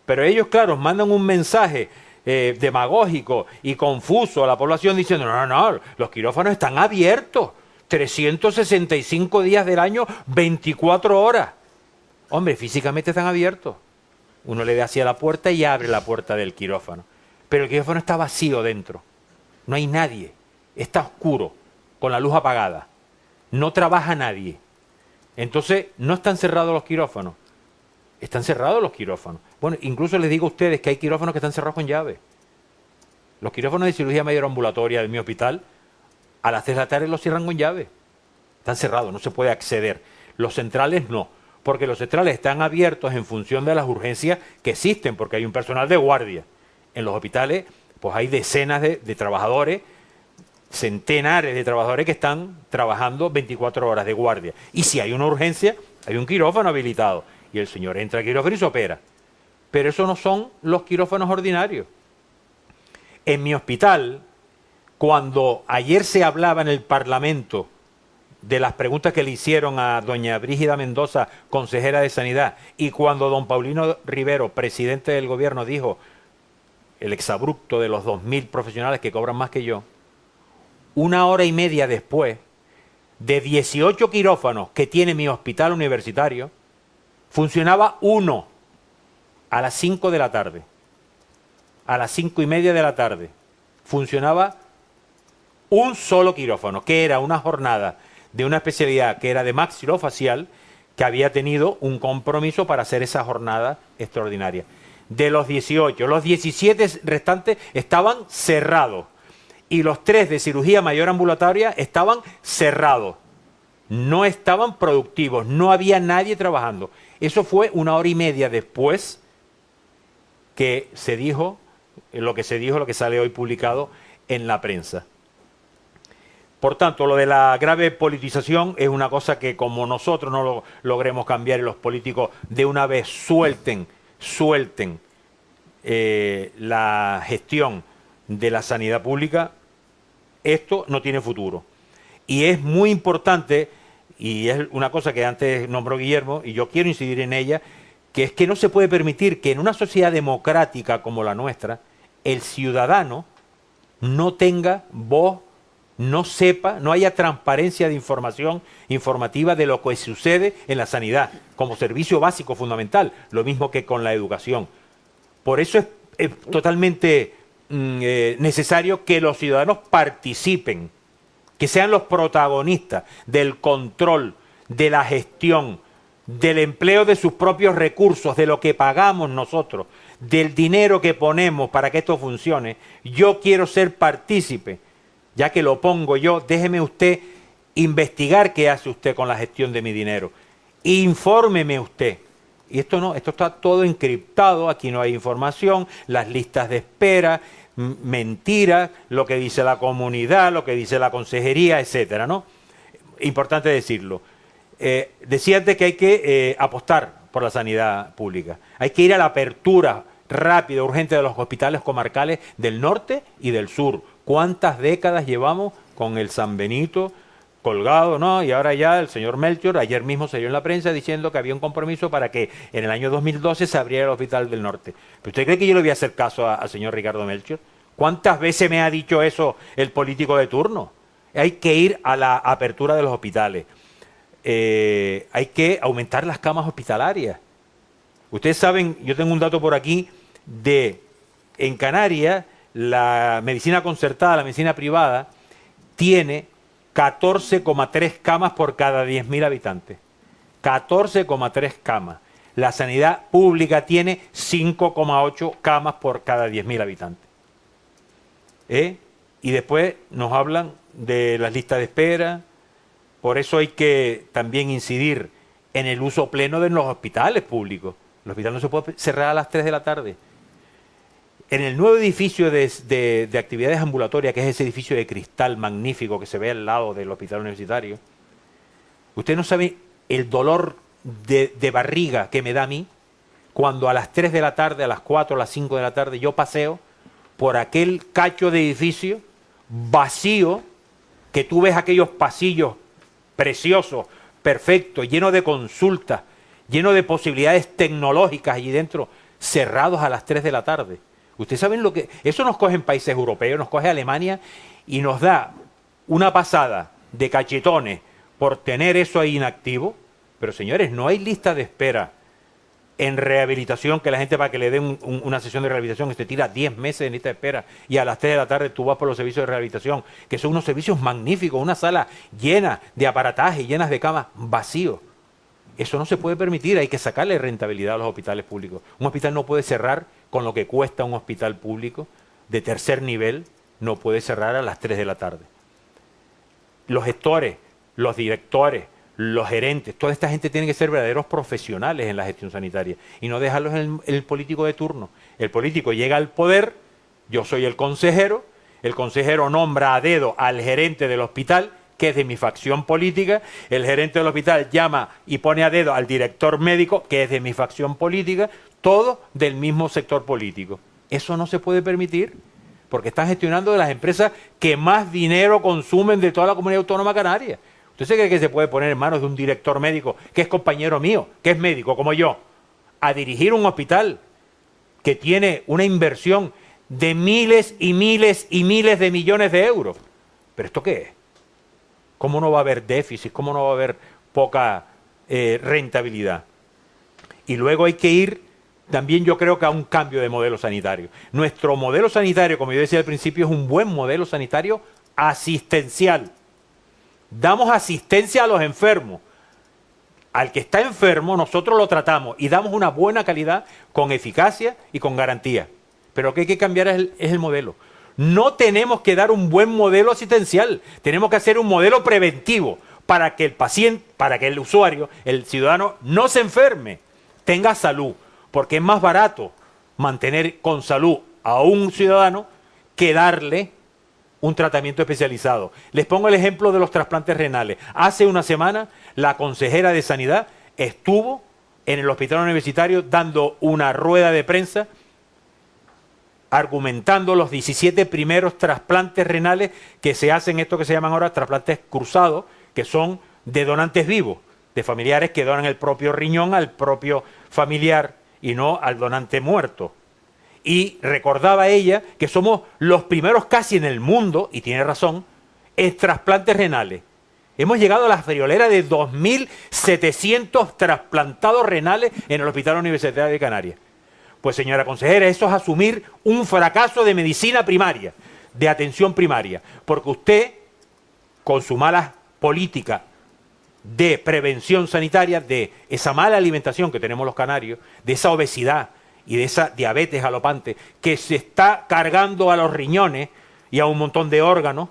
Pero ellos, claro, mandan un mensaje demagógico y confuso a la población diciendo, no, los quirófanos están abiertos 365 días del año, 24 horas. Hombre, físicamente están abiertos. Uno le da hacia la puerta y abre la puerta del quirófano. Pero el quirófano está vacío dentro. No hay nadie. Está oscuro, con la luz apagada. No trabaja nadie. Entonces, no están cerrados los quirófanos. Están cerrados los quirófanos. Bueno, incluso les digo a ustedes que hay quirófanos que están cerrados con llave. Los quirófanos de cirugía mayor ambulatoria de mi hospital, a las 3 de la tarde los cierran con llave. Están cerrados, no se puede acceder. Los centrales no, porque los centrales están abiertos en función de las urgencias que existen, porque hay un personal de guardia. En los hospitales, pues hay decenas de trabajadores, centenares de trabajadores que están trabajando 24 horas de guardia. Y si hay una urgencia, hay un quirófano habilitado. Y el señor entra al quirófano y se opera. Pero eso no son los quirófanos ordinarios. En mi hospital, cuando ayer se hablaba en el Parlamento de las preguntas que le hicieron a doña Brígida Mendoza, consejera de Sanidad, y cuando don Paulino Rivero, presidente del gobierno, dijo el exabrupto de los 2.000 profesionales que cobran más que yo, 1 hora y media después, de 18 quirófanos que tiene mi hospital universitario, funcionaba uno a las 5 de la tarde. A las 5:30 de la tarde funcionaba un solo quirófano, que era una jornada de una especialidad que era de maxilofacial, que había tenido un compromiso para hacer esa jornada extraordinaria. De los 18, los 17 restantes estaban cerrados y los 3 de cirugía mayor ambulatoria estaban cerrados. No estaban productivos, no había nadie trabajando. Eso fue 1 hora y media después que se dijo, lo que sale hoy publicado en la prensa. Por tanto, lo de la grave politización es una cosa que como nosotros no lo logremos cambiar y los políticos de una vez suelten la gestión de la sanidad pública, esto no tiene futuro. Y es muy importante, y es una cosa que antes nombró Guillermo, y yo quiero incidir en ella, que es que no se puede permitir que en una sociedad democrática como la nuestra, el ciudadano no tenga voz, no sepa, no haya transparencia de información informativa de lo que sucede en la sanidad, como servicio básico fundamental, lo mismo que con la educación. Por eso es totalmente necesario que los ciudadanos participen, que sean los protagonistas del control, de la gestión, del empleo de sus propios recursos, de lo que pagamos nosotros, del dinero que ponemos para que esto funcione. Yo quiero ser partícipe. Ya que lo pongo yo, déjeme usted investigar qué hace usted con la gestión de mi dinero. Infórmeme usted. Y esto no, esto está todo encriptado, aquí no hay información, las listas de espera, mentiras, lo que dice la comunidad, lo que dice la consejería, etcétera, ¿no? Importante decirlo. Decía antes que hay que apostar por la sanidad pública. Hay que ir a la apertura rápida, urgente de los hospitales comarcales del norte y del sur. ¿Cuántas décadas llevamos con el San Benito colgado, no? Y ahora ya el señor Melchior, ayer mismo salió en la prensa diciendo que había un compromiso para que en el año 2012 se abriera el Hospital del Norte. ¿Pero usted cree que yo le voy a hacer caso al señor Ricardo Melchior? ¿Cuántas veces me ha dicho eso el político de turno? Hay que ir a la apertura de los hospitales. Hay que aumentar las camas hospitalarias. Ustedes saben, yo tengo un dato por aquí en Canarias, la medicina concertada, la medicina privada, tiene 14,3 camas por cada 10.000 habitantes. 14,3 camas. La sanidad pública tiene 5,8 camas por cada 10.000 habitantes. Y después nos hablan de las listas de espera. Por eso hay que también incidir en el uso pleno de los hospitales públicos. El hospital no se puede cerrar a las 3 de la tarde. En el nuevo edificio de actividades ambulatorias, que es ese edificio de cristal magnífico que se ve al lado del hospital universitario, usted no sabe el dolor de barriga que me da a mí cuando a las 3 de la tarde, a las 4, a las 5 de la tarde, yo paseo por aquel cacho de edificio vacío, que tú ves aquellos pasillos preciosos, perfectos, llenos de consultas, llenos de posibilidades tecnológicas allí dentro, cerrados a las 3 de la tarde. Ustedes saben lo que... Eso nos coge en países europeos, nos coge Alemania y nos da una pasada de cachetones por tener eso ahí inactivo. Pero señores, no hay lista de espera en rehabilitación, que la gente para que le den una sesión de rehabilitación se tira 10 meses en lista de espera y a las 3 de la tarde tú vas por los servicios de rehabilitación, que son unos servicios magníficos, una sala llena de aparataje, llenas de camas, vacíos. Eso no se puede permitir, hay que sacarle rentabilidad a los hospitales públicos. Un hospital no puede cerrar con lo que cuesta un hospital público de tercer nivel, no puede cerrar a las 3 de la tarde. Los gestores, los directores, los gerentes, toda esta gente tiene que ser verdaderos profesionales en la gestión sanitaria y no dejarlos en el político de turno. El político llega al poder, yo soy el consejero nombra a dedo al gerente del hospital, que es de mi facción política, el gerente del hospital llama y pone a dedo al director médico, que es de mi facción política, todo del mismo sector político. Eso no se puede permitir, porque están gestionando de las empresas que más dinero consumen de toda la comunidad autónoma canaria. ¿Usted se cree que se puede poner en manos de un director médico, que es compañero mío, que es médico como yo, a dirigir un hospital que tiene una inversión de miles y miles y miles de millones de euros? ¿Pero esto qué es? ¿Cómo no va a haber déficit? ¿Cómo no va a haber poca rentabilidad? Y luego hay que ir también, yo creo que a un cambio de modelo sanitario. Nuestro modelo sanitario, como yo decía al principio, es un buen modelo sanitario asistencial. Damos asistencia a los enfermos. Al que está enfermo nosotros lo tratamos y damos una buena calidad con eficacia y con garantía. Pero lo que hay que cambiar es el modelo. No tenemos que dar un buen modelo asistencial, tenemos que hacer un modelo preventivo para que el paciente, para que el usuario, el ciudadano, no se enferme, tenga salud, porque es más barato mantener con salud a un ciudadano que darle un tratamiento especializado. Les pongo el ejemplo de los trasplantes renales. Hace una semana la consejera de Sanidad estuvo en el hospital universitario dando una rueda de prensa argumentando los 17 primeros trasplantes renales que se hacen, esto que se llaman ahora trasplantes cruzados, que son de donantes vivos, de familiares que donan el propio riñón al propio familiar y no al donante muerto. Y recordaba ella que somos los primeros casi en el mundo, y tiene razón, en trasplantes renales. Hemos llegado a la friolera de 2.700 trasplantados renales en el Hospital Universitario de Canarias. Pues señora consejera, eso es asumir un fracaso de medicina primaria, de atención primaria, porque usted, con su mala política de prevención sanitaria, de esa mala alimentación que tenemos los canarios, de esa obesidad y de esa diabetes galopante que se está cargando a los riñones y a un montón de órganos,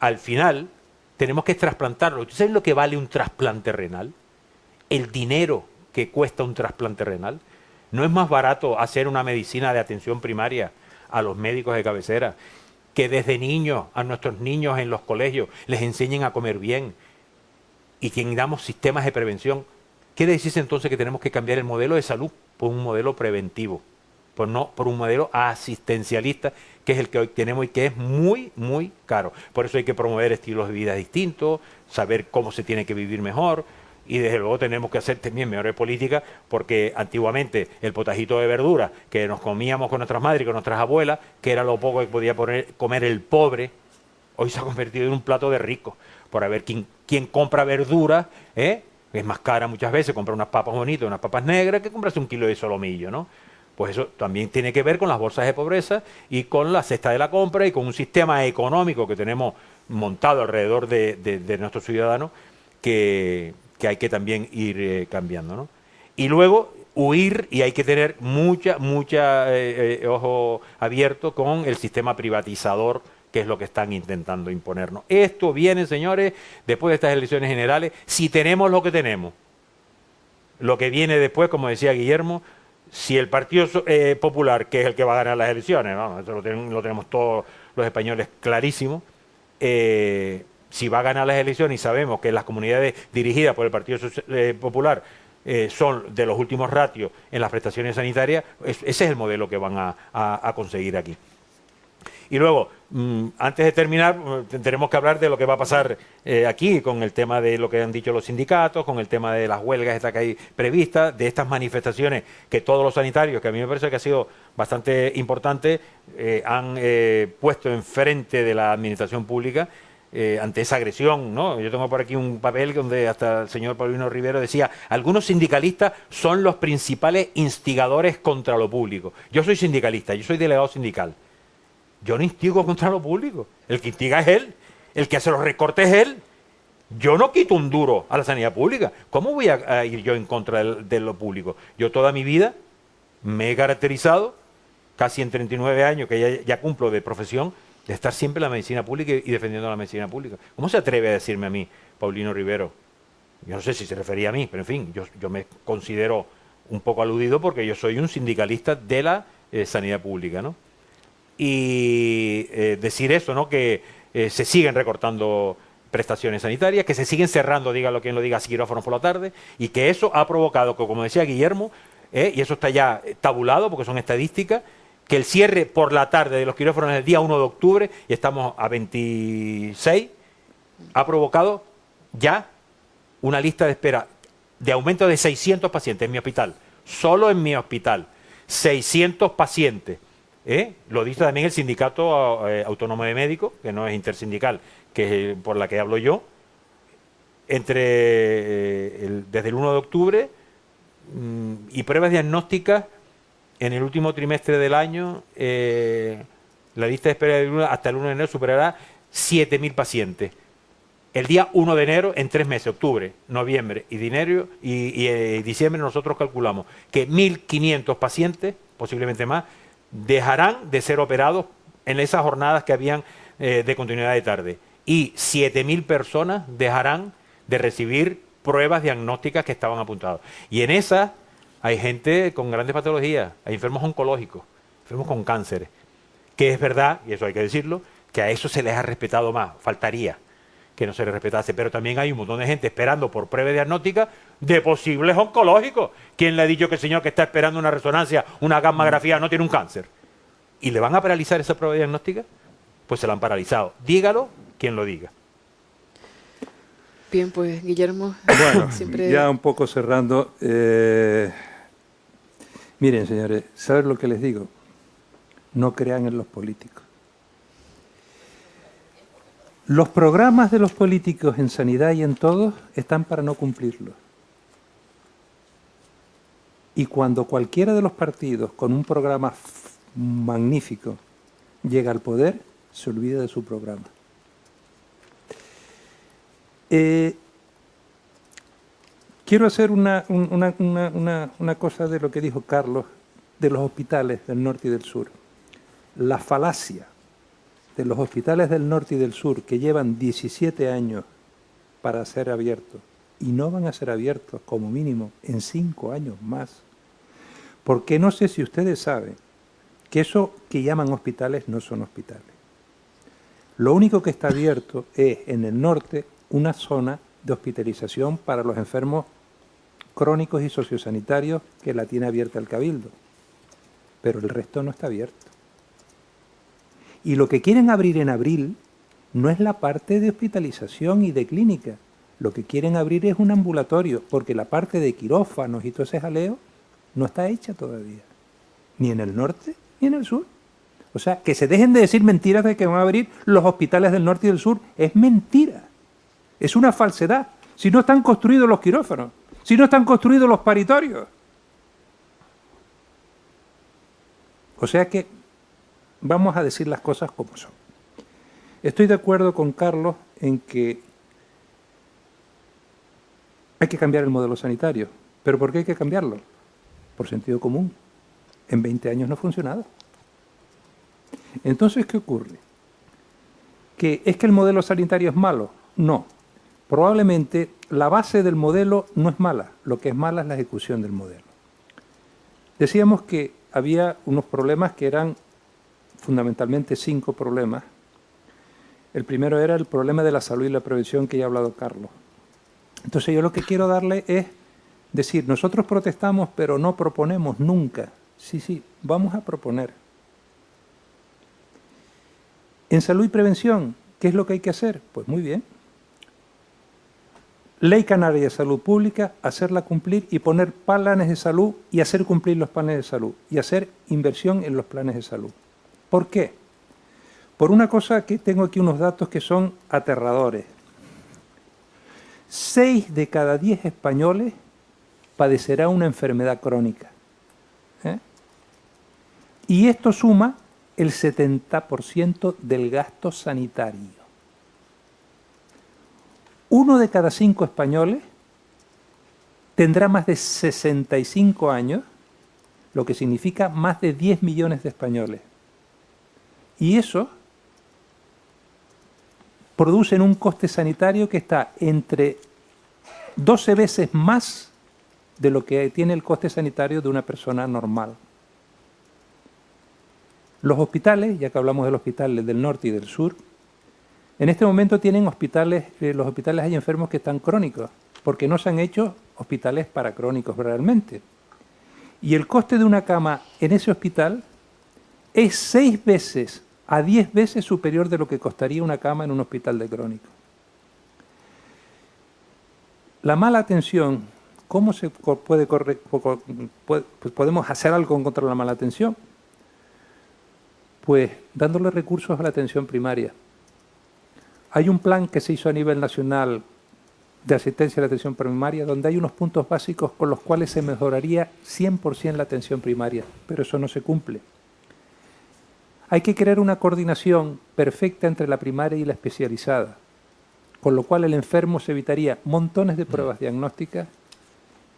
al final tenemos que trasplantarlo. ¿Ustedes saben lo que vale un trasplante renal? El dinero que cuesta un trasplante renal. ¿No es más barato hacer una medicina de atención primaria a los médicos de cabecera, que desde niños a nuestros niños en los colegios les enseñen a comer bien y que damos sistemas de prevención? Quiere decirse entonces que tenemos que cambiar el modelo de salud por un modelo preventivo, por un modelo asistencialista, que es el que hoy tenemos y que es muy, muy caro. Por eso hay que promover estilos de vida distintos, saber cómo se tiene que vivir mejor. Y desde luego tenemos que hacer también mejores políticas, porque antiguamente el potajito de verdura que nos comíamos con nuestras madres y con nuestras abuelas, que era lo poco que podía comer el pobre, hoy se ha convertido en un plato de ricos. Por a ver quién compra verdura, es más cara muchas veces, compra unas papas bonitas, unas papas negras, que comprarse 1 kilo de solomillo, ¿no? Pues eso también tiene que ver con las bolsas de pobreza y con la cesta de la compra y con un sistema económico que tenemos montado alrededor de nuestros ciudadanos que hay que también ir cambiando, ¿no? Y luego huir, y hay que tener mucha ojo abierto con el sistema privatizador, que es lo que están intentando imponernos. Esto viene, señores, después de estas elecciones generales, si tenemos lo que tenemos. Lo que viene después, como decía Guillermo, si el Partido Popular, que es el que va a ganar las elecciones, vamos, eso lo tenemos todos los españoles clarísimo, si va a ganar las elecciones y sabemos que las comunidades dirigidas por el Partido Popular son de los últimos ratios en las prestaciones sanitarias, ese es el modelo que van a conseguir aquí. Y luego, antes de terminar, tenemos que hablar de lo que va a pasar aquí con el tema de lo que han dicho los sindicatos, con el tema de las huelgas estas que hay previstas, de estas manifestaciones que todos los sanitarios, que a mí me parece que ha sido bastante importante, han puesto enfrente de la administración pública ante esa agresión, ¿no? Yo tengo por aquí un papel donde hasta el señor Paulino Rivero decía: algunos sindicalistas son los principales instigadores contra lo público. Yo soy sindicalista, yo soy delegado sindical. Yo no instigo contra lo público. El que instiga es él, el que hace los recortes es él. Yo no quito un duro a la sanidad pública. ¿Cómo voy a ir yo en contra de lo público? Yo toda mi vida me he caracterizado, casi en 39 años que ya cumplo de profesión, de estar siempre en la medicina pública y defendiendo la medicina pública. ¿Cómo se atreve a decirme a mí, Paulino Rivero? Yo no sé si se refería a mí, pero en fin, yo me considero un poco aludido porque yo soy un sindicalista de la sanidad pública, ¿no? Y decir eso, ¿no? Que se siguen recortando prestaciones sanitarias, que se siguen cerrando, dígalo quien lo diga, quirófanos por la tarde, y que eso ha provocado que, como decía Guillermo, y eso está ya tabulado porque son estadísticas, que el cierre por la tarde de los quirófanos el día 1 de octubre, y estamos a 26, ha provocado ya una lista de espera de aumento de 600 pacientes en mi hospital, solo en mi hospital, 600 pacientes Lo dice también el Sindicato Autónomo de Médicos, que no es intersindical, que es por la que hablo yo, desde el 1 de octubre y pruebas diagnósticas en el último trimestre del año, la lista de espera hasta el 1 de enero superará 7.000 pacientes. El día 1 de enero, en 3 meses, octubre, noviembre y diciembre, nosotros calculamos que 1.500 pacientes, posiblemente más, dejarán de ser operados en esas jornadas que habían de continuidad de tarde. Y 7.000 personas dejarán de recibir pruebas diagnósticas que estaban apuntadas. Y en esas hay gente con grandes patologías, hay enfermos oncológicos, enfermos con cánceres, que es verdad, y eso hay que decirlo, que a eso se les ha respetado más, faltaría que no se les respetase, pero también hay un montón de gente esperando por pruebas diagnósticas de posibles oncológicos. ¿Quién le ha dicho que el señor que está esperando una resonancia, una gammagrafía, no tiene un cáncer? ¿Y le van a paralizar esa prueba diagnóstica? Pues se la han paralizado. Dígalo quien lo diga. Bien, pues Guillermo. Bueno, siempre... ya un poco cerrando. Miren, señores, ¿saben lo que les digo? No crean en los políticos. Los programas de los políticos en sanidad y en todo están para no cumplirlos. Y cuando cualquiera de los partidos con un programa magnífico llega al poder, se olvida de su programa. Quiero hacer una cosa de lo que dijo Carlos, de los hospitales del norte y del sur. La falacia de los hospitales del norte y del sur, que llevan 17 años para ser abiertos, y no van a ser abiertos como mínimo en 5 años más. Porque no sé si ustedes saben que eso que llaman hospitales no son hospitales. Lo único que está abierto es en el norte una zona de hospitalización para los enfermos crónicos y sociosanitarios que la tiene abierta el Cabildo. Pero el resto no está abierto. Y lo que quieren abrir en abril no es la parte de hospitalización y de clínica. Lo que quieren abrir es un ambulatorio, porque la parte de quirófanos y todo ese jaleo no está hecha todavía. Ni en el norte ni en el sur. O sea, que se dejen de decir mentiras de que van a abrir los hospitales del norte y del sur. Es mentira. Es una falsedad. Si no están construidos los quirófanos, si no están construidos los paritorios. O sea que vamos a decir las cosas como son. Estoy de acuerdo con Carlos en que hay que cambiar el modelo sanitario. ¿Pero por qué hay que cambiarlo? Por sentido común. En 20 años no ha funcionado. Entonces, ¿qué ocurre? ¿Que es que el modelo sanitario es malo? No. Probablemente la base del modelo no es mala. Lo que es mala es la ejecución del modelo. Decíamos que había unos problemas que eran fundamentalmente 5 problemas. El primero era el problema de la salud y la prevención que ya ha hablado Carlos. Entonces yo lo que quiero darle es decir, nosotros protestamos pero no proponemos nunca. Sí, vamos a proponer. En salud y prevención, ¿qué es lo que hay que hacer? Pues muy bien. Ley Canaria de Salud Pública, hacerla cumplir y poner planes de salud y hacer cumplir los planes de salud y hacer inversión en los planes de salud. ¿Por qué? Por una cosa que tengo aquí unos datos que son aterradores. 6 de cada 10 españoles padecerá una enfermedad crónica. Y esto suma el 70% del gasto sanitario. 1 de cada 5 españoles tendrá más de 65 años, lo que significa más de 10 millones de españoles. Y eso produce un coste sanitario que está entre 12 veces más de lo que tiene el coste sanitario de una persona normal. Los hospitales, ya que hablamos de los hospitales del norte y del sur, en este momento tienen hospitales, los hospitales hay enfermos que están crónicos, porque no se han hecho hospitales para crónicos realmente. Y el coste de una cama en ese hospital es 6 veces a 10 veces superior de lo que costaría una cama en un hospital de crónicos. La mala atención, ¿cómo se podemos hacer algo contra la mala atención? Pues dándole recursos a la atención primaria. Hay un plan que se hizo a nivel nacional de asistencia a la atención primaria, donde hay unos puntos básicos con los cuales se mejoraría 100% la atención primaria, pero eso no se cumple. Hay que crear una coordinación perfecta entre la primaria y la especializada, con lo cual el enfermo se evitaría montones de pruebas diagnósticas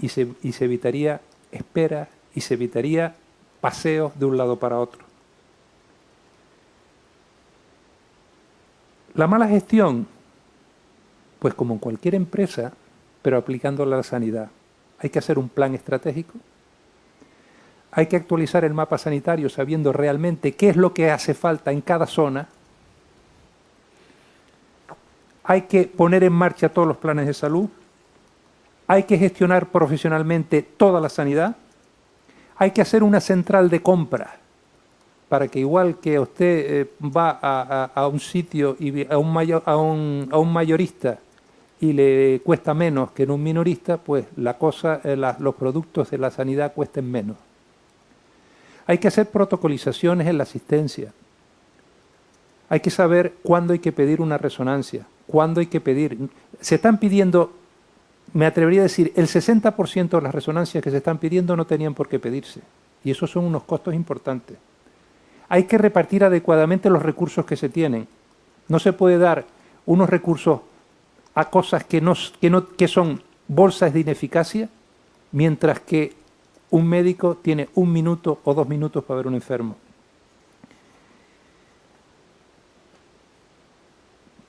y se evitaría esperas y se evitaría paseos de un lado para otro. La mala gestión, pues como en cualquier empresa, pero aplicándola a la sanidad. Hay que hacer un plan estratégico, hay que actualizar el mapa sanitario sabiendo realmente qué es lo que hace falta en cada zona, hay que poner en marcha todos los planes de salud, hay que gestionar profesionalmente toda la sanidad, hay que hacer una central de compra para que igual que usted va a un sitio y a un mayorista y le cuesta menos que en un minorista, pues los productos de la sanidad cuesten menos. Hay que hacer protocolizaciones en la asistencia. Hay que saber cuándo hay que pedir una resonancia, cuándo hay que pedir. Se están pidiendo, me atrevería a decir, el 60% de las resonancias que se están pidiendo no tenían por qué pedirse. Y esos son unos costos importantes. Hay que repartir adecuadamente los recursos que se tienen. No se puede dar unos recursos a cosas que son bolsas de ineficacia, mientras que un médico tiene 1 minuto o 2 minutos para ver un enfermo.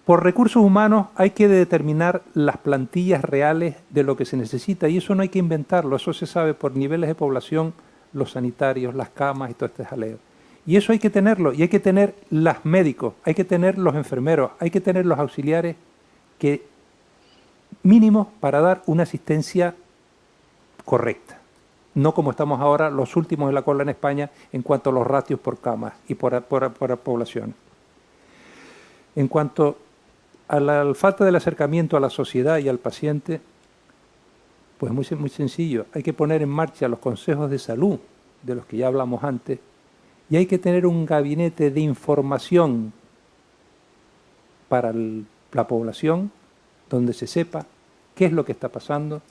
Por recursos humanos hay que determinar las plantillas reales de lo que se necesita, y eso no hay que inventarlo, eso se sabe por niveles de población, los sanitarios, las camas y todo este jaleo. Y eso hay que tenerlo, y hay que tener los médicos, hay que tener los enfermeros, hay que tener los auxiliares que mínimos para dar una asistencia correcta. No como estamos ahora, los últimos en la cola en España en cuanto a los ratios por camas y por población. En cuanto a la falta del acercamiento a la sociedad y al paciente, pues muy sencillo, hay que poner en marcha los consejos de salud, de los que ya hablamos antes, y hay que tener un gabinete de información para la población, donde se sepa qué es lo que está pasando.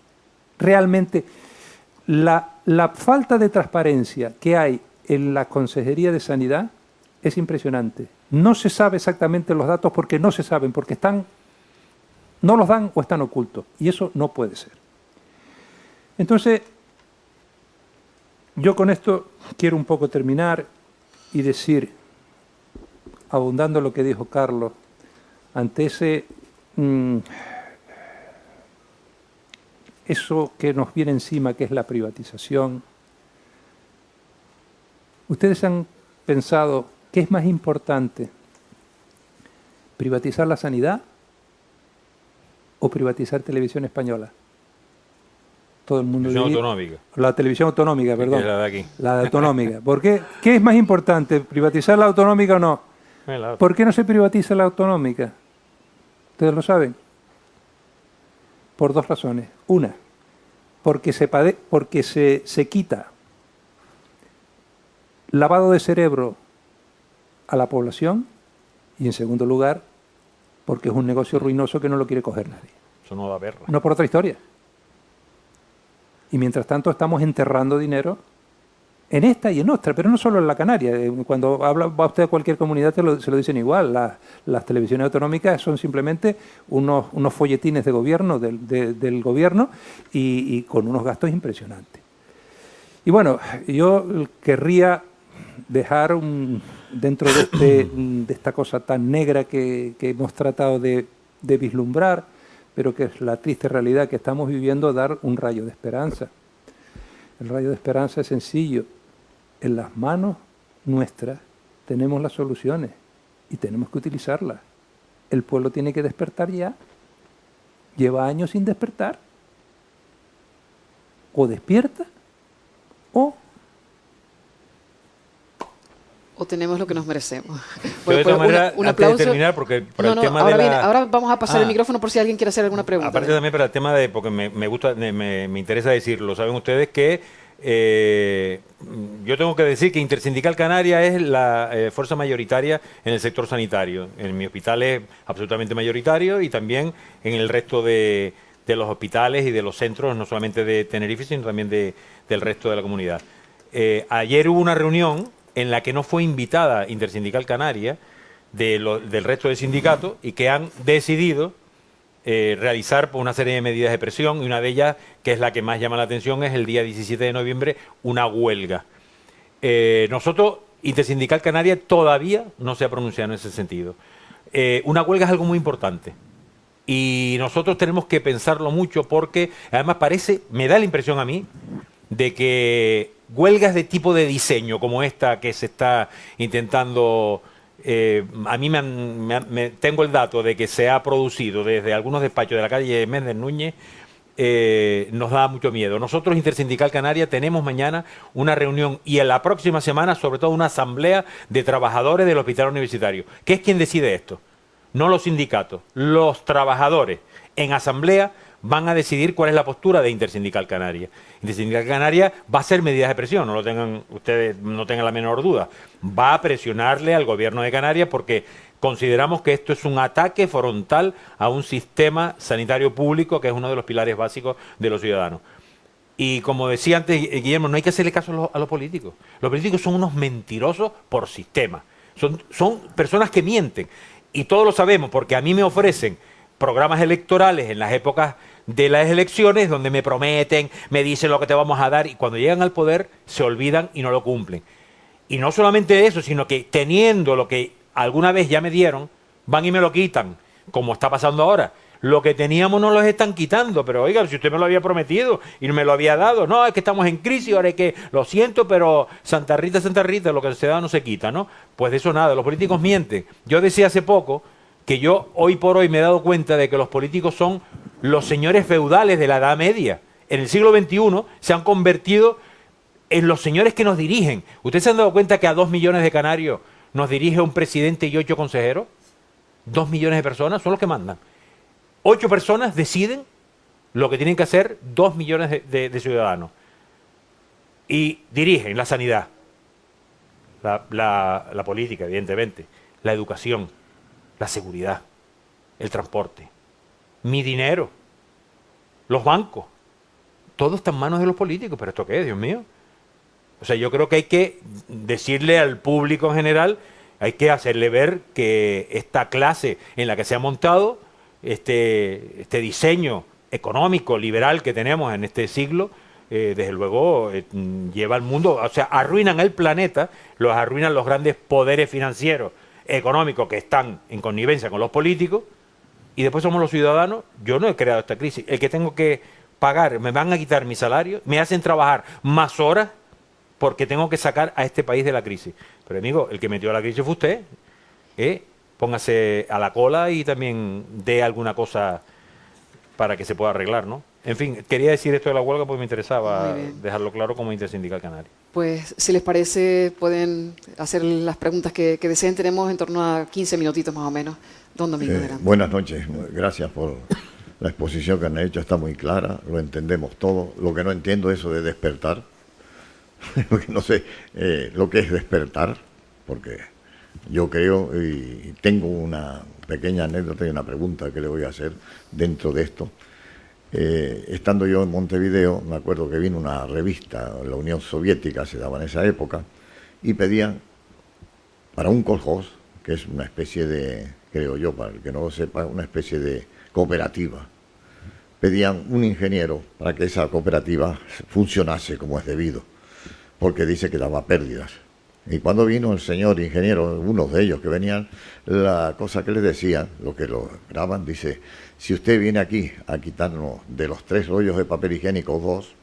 Realmente, la falta de transparencia que hay en la Consejería de Sanidad es impresionante. No se sabe exactamente los datos porque no se saben, porque no los dan o están ocultos. Y eso no puede ser. Entonces, yo con esto quiero un poco terminar y decir, abundando en lo que dijo Carlos, ante eso que nos viene encima, que es la privatización, ¿ustedes han pensado qué es más importante? ¿Privatizar la sanidad o privatizar Televisión Española? Todo el mundo televisión autonómica. La televisión autonómica, perdón. Es la de aquí. La autonómica. ¿Por qué? ¿Qué es más importante? ¿Privatizar la autonómica o no? ¿Por qué no se privatiza la autonómica? ¿Ustedes lo saben? Por 2 razones. Una, porque se quita lavado de cerebro a la población, y en segundo lugar, porque es un negocio ruinoso que no lo quiere coger nadie. Eso no da perra. No por otra historia. Y mientras tanto estamos enterrando dinero en esta y en otra, pero no solo en la Canaria. Cuando va usted a cualquier comunidad se lo dicen igual. Las televisiones autonómicas son simplemente unos folletines de gobierno, del gobierno, y con unos gastos impresionantes. Y bueno, yo querría dejar dentro de esta cosa tan negra que hemos tratado de vislumbrar, pero que es la triste realidad que estamos viviendo, dar un rayo de esperanza. El rayo de esperanza es sencillo. En las manos nuestras tenemos las soluciones y tenemos que utilizarlas. El pueblo tiene que despertar ya. Lleva años sin despertar. O despierta o tenemos lo que nos merecemos. Bueno, de todas maneras, un antes aplauso. de terminar, porque para el tema ahora vamos a pasar el micrófono por si alguien quiere hacer alguna pregunta. Aparte también para el tema porque me interesa decirlo, saben ustedes que Yo tengo que decir que Intersindical Canaria es la fuerza mayoritaria en el sector sanitario. En mi hospital es absolutamente mayoritario y también en el resto de los hospitales y de los centros, no solamente de Tenerife, sino también del resto de la comunidad. Ayer hubo una reunión en la que no fue invitada Intersindical Canaria del resto del sindicato y que han decidido realizar una serie de medidas de presión, y una de ellas, que es la que más llama la atención, es el día 17 de noviembre, una huelga. Nosotros, Intersindical Canaria, todavía no se ha pronunciado en ese sentido. Una huelga es algo muy importante y nosotros tenemos que pensarlo mucho, porque además me da la impresión a mí de que huelgas de tipo de diseño como esta que se está intentando... a mí tengo el dato de que se ha producido desde algunos despachos de la calle Méndez Núñez, nos da mucho miedo. Nosotros, Intersindical Canaria, tenemos mañana una reunión y en la próxima semana, sobre todo, una asamblea de trabajadores del hospital universitario. ¿Qué es quien decide esto? No los sindicatos, los trabajadores en asamblea van a decidir cuál es la postura de Intersindical Canaria. Intersindical Canaria va a hacer medidas de presión, no lo tengan ustedes, no tengan la menor duda. Va a presionarle al gobierno de Canarias porque consideramos que esto es un ataque frontal a un sistema sanitario público que es uno de los pilares básicos de los ciudadanos. Y como decía antes Guillermo, no hay que hacerle caso a los políticos. Los políticos son unos mentirosos por sistema. Son personas que mienten. Y todos lo sabemos porque a mí me ofrecen programas electorales en las épocas de las elecciones donde me prometen, me dicen lo que te vamos a dar, y cuando llegan al poder se olvidan y no lo cumplen. Y no solamente eso, sino que teniendo lo que alguna vez ya me dieron, van y me lo quitan, como está pasando ahora. Lo que teníamos no los están quitando, pero oiga, si usted me lo había prometido y me lo había dado, no, es que estamos en crisis, ahora es que, lo siento, pero Santa Rita, lo que se da no se quita, ¿no? Pues de eso nada, los políticos mienten. Yo decía hace poco que yo hoy por hoy me he dado cuenta de que los políticos son los señores feudales de la Edad Media. En el siglo XXI se han convertido en los señores que nos dirigen. ¿Ustedes se han dado cuenta que a 2 millones de canarios nos dirige un presidente y 8 consejeros? 2 millones de personas son los que mandan. 8 personas deciden lo que tienen que hacer 2 millones de ciudadanos. Y dirigen la sanidad, la política, evidentemente, la educación, la seguridad, el transporte, mi dinero, los bancos. Todo está en manos de los políticos. ¿Pero esto qué es, Dios mío? O sea, yo creo que hay que decirle al público en general, hay que hacerle ver que esta clase en la que se ha montado este diseño económico, liberal que tenemos en este siglo, desde luego lleva al mundo, o sea, arruinan el planeta, los arruinan los grandes poderes financieros, económicos que están en connivencia con los políticos, y después somos los ciudadanos. Yo no he creado esta crisis. El que tengo que pagar, me van a quitar mi salario, me hacen trabajar más horas porque tengo que sacar a este país de la crisis. Pero amigo, el que metió a la crisis fue usted. Póngase a la cola y también dé alguna cosa para que se pueda arreglar, ¿no? En fin, quería decir esto de la huelga porque me interesaba dejarlo claro como Intersindical Canaria. Pues, si les parece, pueden hacer las preguntas que deseen. Tenemos en torno a 15 minutitos más o menos. Don Domingo, adelante. Buenas noches. Gracias por la exposición que han hecho. Está muy clara, lo entendemos todo. Lo que no entiendo es eso de despertar. Porque no sé lo que es despertar, porque yo creo, y tengo una pequeña anécdota y una pregunta que le voy a hacer dentro de esto. Estando yo en Montevideo, me acuerdo que vino una revista, la Unión Soviética se daba en esa época, y pedían para un kolkhoz, que es una especie de, creo yo, para el que no lo sepa, una especie de cooperativa. Pedían un ingeniero para que esa cooperativa funcionase como es debido, porque dice que daba pérdidas. Y cuando vino el señor ingeniero, unos de ellos que venían, la cosa que les decían, lo que lo graban, dice: si usted viene aquí a quitarnos de los 3 rollos de papel higiénico 2,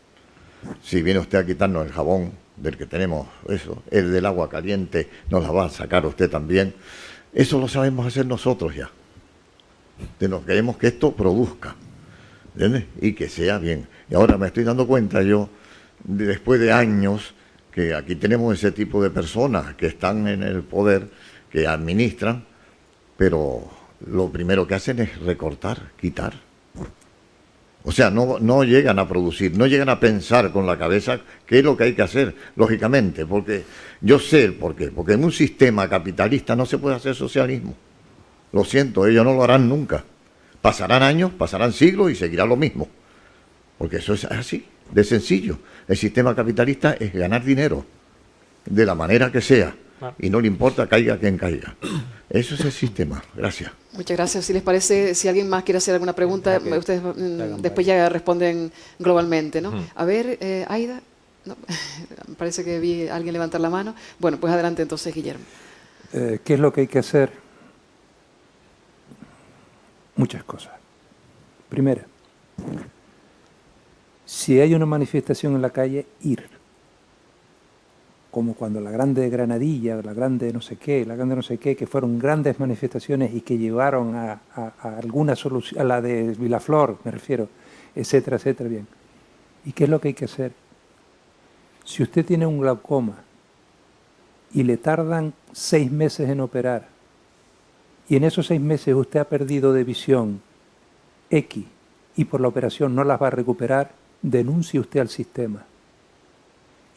si viene usted a quitarnos el jabón del que tenemos, eso, el del agua caliente, nos la va a sacar usted también. Eso lo sabemos hacer nosotros ya. Nos queremos que esto produzca, ¿entiendes? Y que sea bien. Y ahora me estoy dando cuenta yo, después de años, que aquí tenemos ese tipo de personas que están en el poder, que administran, pero lo primero que hacen es recortar, quitar. O sea, no llegan a producir, no llegan a pensar con la cabeza qué es lo que hay que hacer, lógicamente, porque yo sé el por qué, porque en un sistema capitalista no se puede hacer socialismo. Lo siento, ellos no lo harán nunca. Pasarán años, pasarán siglos y seguirá lo mismo. Porque eso es así, de sencillo. El sistema capitalista es ganar dinero, de la manera que sea, y no le importa caiga quien caiga. Eso es el sistema. Gracias. Muchas gracias. Si les parece, si alguien más quiere hacer alguna pregunta, ustedes después ya responden globalmente, ¿no? A ver, Aida. No, me parece que vi a alguien levantar la mano. Bueno, pues adelante entonces, Guillermo. ¿Qué es lo que hay que hacer? Muchas cosas. Primera, si hay una manifestación en la calle, ir. Como cuando la grande Granadilla, la grande no sé qué, que fueron grandes manifestaciones y que llevaron a alguna solución, a la de Vilaflor, me refiero, etcétera, etcétera, bien. ¿Y qué es lo que hay que hacer? Si usted tiene un glaucoma y le tardan 6 meses en operar, y en esos 6 meses usted ha perdido de visión X y por la operación no las va a recuperar, denuncie usted al sistema.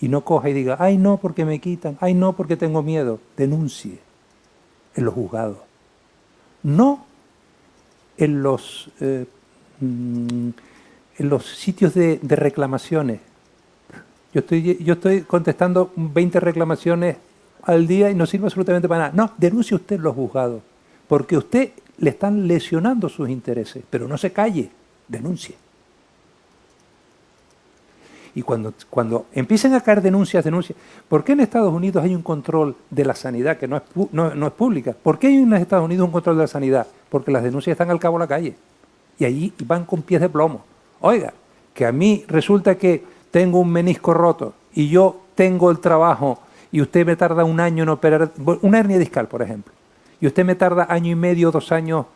Y no coja y diga, ay no porque me quitan, ay no porque tengo miedo. Denuncie en los juzgados. No en los sitios de reclamaciones. Yo estoy contestando 20 reclamaciones al día y no sirve absolutamente para nada. No, denuncie usted en los juzgados. Porque usted le están lesionando sus intereses. Pero no se calle, denuncie. Y cuando empiecen a caer denuncias, ¿por qué en Estados Unidos hay un control de la sanidad que no es pública? ¿Por qué hay en Estados Unidos un control de la sanidad? Porque las denuncias están al cabo de la calle. Y allí van con pies de plomo. Oiga, que a mí resulta que tengo un menisco roto y yo tengo el trabajo y usted me tarda un año en operar, una hernia discal, por ejemplo, y usted me tarda 1 año y medio, 2 años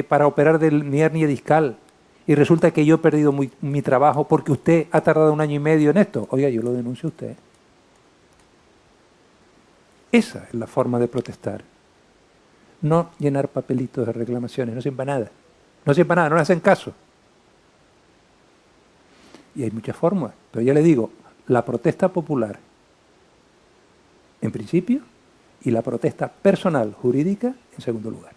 para operar de mi hernia discal. Y resulta que yo he perdido mi trabajo porque usted ha tardado 1 año y medio en esto. Oiga, yo lo denuncio a usted. Esa es la forma de protestar. No llenar papelitos de reclamaciones, no sirve para nada. No sirve para nada, no le hacen caso. Y hay muchas formas, pero ya le digo, la protesta popular, en principio, y la protesta personal, jurídica, en segundo lugar.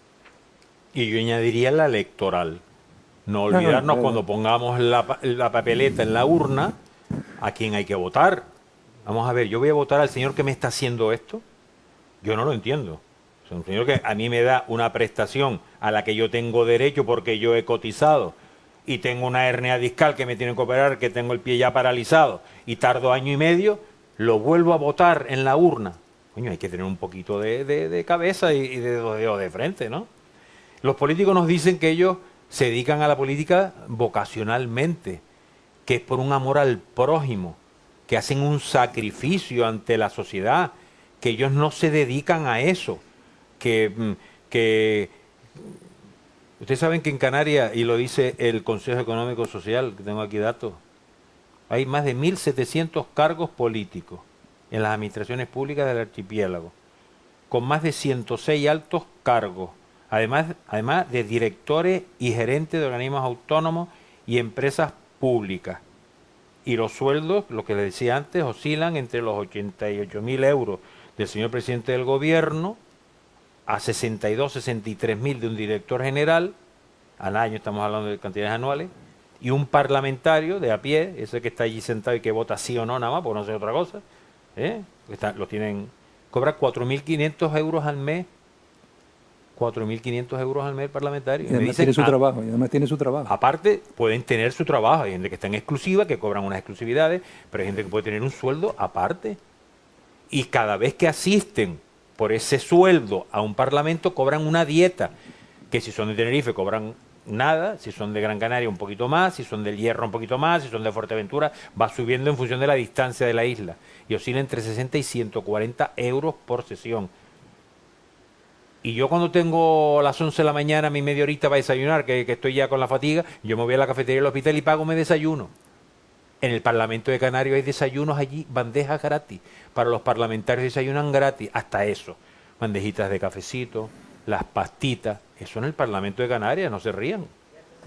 Y yo añadiría la electoral. No olvidarnos cuando pongamos la papeleta en la urna a quién hay que votar. Vamos a ver, yo voy a votar al señor que me está haciendo esto. Yo no lo entiendo. Es un señor que a mí me da una prestación a la que yo tengo derecho porque yo he cotizado y tengo una hernia discal que me tienen que operar, que tengo el pie ya paralizado y tardo 1 año y medio, lo vuelvo a votar en la urna. Coño, hay que tener un poquito de cabeza y de dedos de frente, ¿no? Los políticos nos dicen que ellos se dedican a la política vocacionalmente, que es por un amor al prójimo, que hacen un sacrificio ante la sociedad, que ellos no se dedican a eso, que ustedes saben que en Canarias, y lo dice el Consejo Económico Social, que tengo aquí datos, hay más de 1.700 cargos políticos en las administraciones públicas del archipiélago, con más de 106 altos cargos, además de directores y gerentes de organismos autónomos y empresas públicas. Y los sueldos, lo que les decía antes, oscilan entre los 88.000 euros del señor presidente del gobierno a 62, 63.000 de un director general, al año estamos hablando de cantidades anuales, y un parlamentario de a pie, ese que está allí sentado y que vota sí o no nada más, porque no sé otra cosa, cobra 4.500 euros al mes. 4.500 euros al mes el parlamentario. Y además tiene su trabajo, Aparte, pueden tener su trabajo. Hay gente que está en exclusiva, que cobran unas exclusividades, pero hay gente que puede tener un sueldo aparte. Y cada vez que asisten por ese sueldo a un parlamento, cobran una dieta, que si son de Tenerife cobran nada, si son de Gran Canaria un poquito más, si son del Hierro un poquito más, si son de Fuerteventura, va subiendo en función de la distancia de la isla. Y oscila entre 60 y 140 euros por sesión. Y yo cuando tengo a las 11 de la mañana mi media horita para desayunar, que estoy ya con la fatiga, yo me voy a la cafetería del hospital y pago mi desayuno. En el Parlamento de Canarias hay desayunos allí, bandejas gratis. Para los parlamentarios desayunan gratis, hasta eso. Bandejitas de cafecito, las pastitas, eso en el Parlamento de Canarias, no se rían.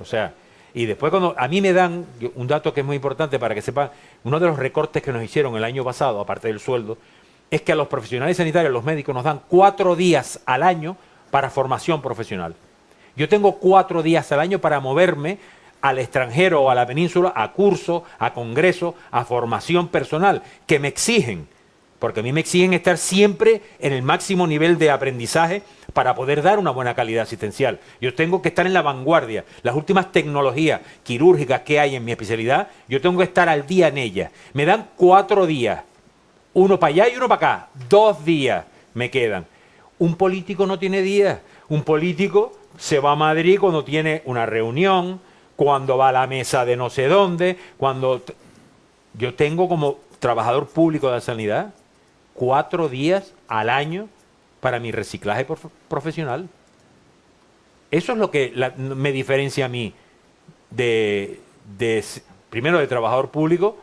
O sea, Y después cuando a mí me dan un dato que es muy importante para que sepan, uno de los recortes que nos hicieron el año pasado, aparte del sueldo, es que a los profesionales sanitarios, los médicos, nos dan 4 días al año para formación profesional. Yo tengo 4 días al año para moverme al extranjero o a la península, a cursos, a congresos, a formación personal, que me exigen, porque a mí me exigen estar siempre en el máximo nivel de aprendizaje para poder dar una buena calidad asistencial. Yo tengo que estar en la vanguardia. Las últimas tecnologías quirúrgicas que hay en mi especialidad, yo tengo que estar al día en ellas. Me dan 4 días, uno para allá y uno para acá, 2 días me quedan. Un político no tiene días. Un político se va a Madrid cuando tiene una reunión, cuando va a la mesa de no sé dónde, cuando... Yo tengo como trabajador público de la sanidad 4 días al año para mi reciclaje profesional. Eso es lo que me diferencia a mí primero de trabajador público,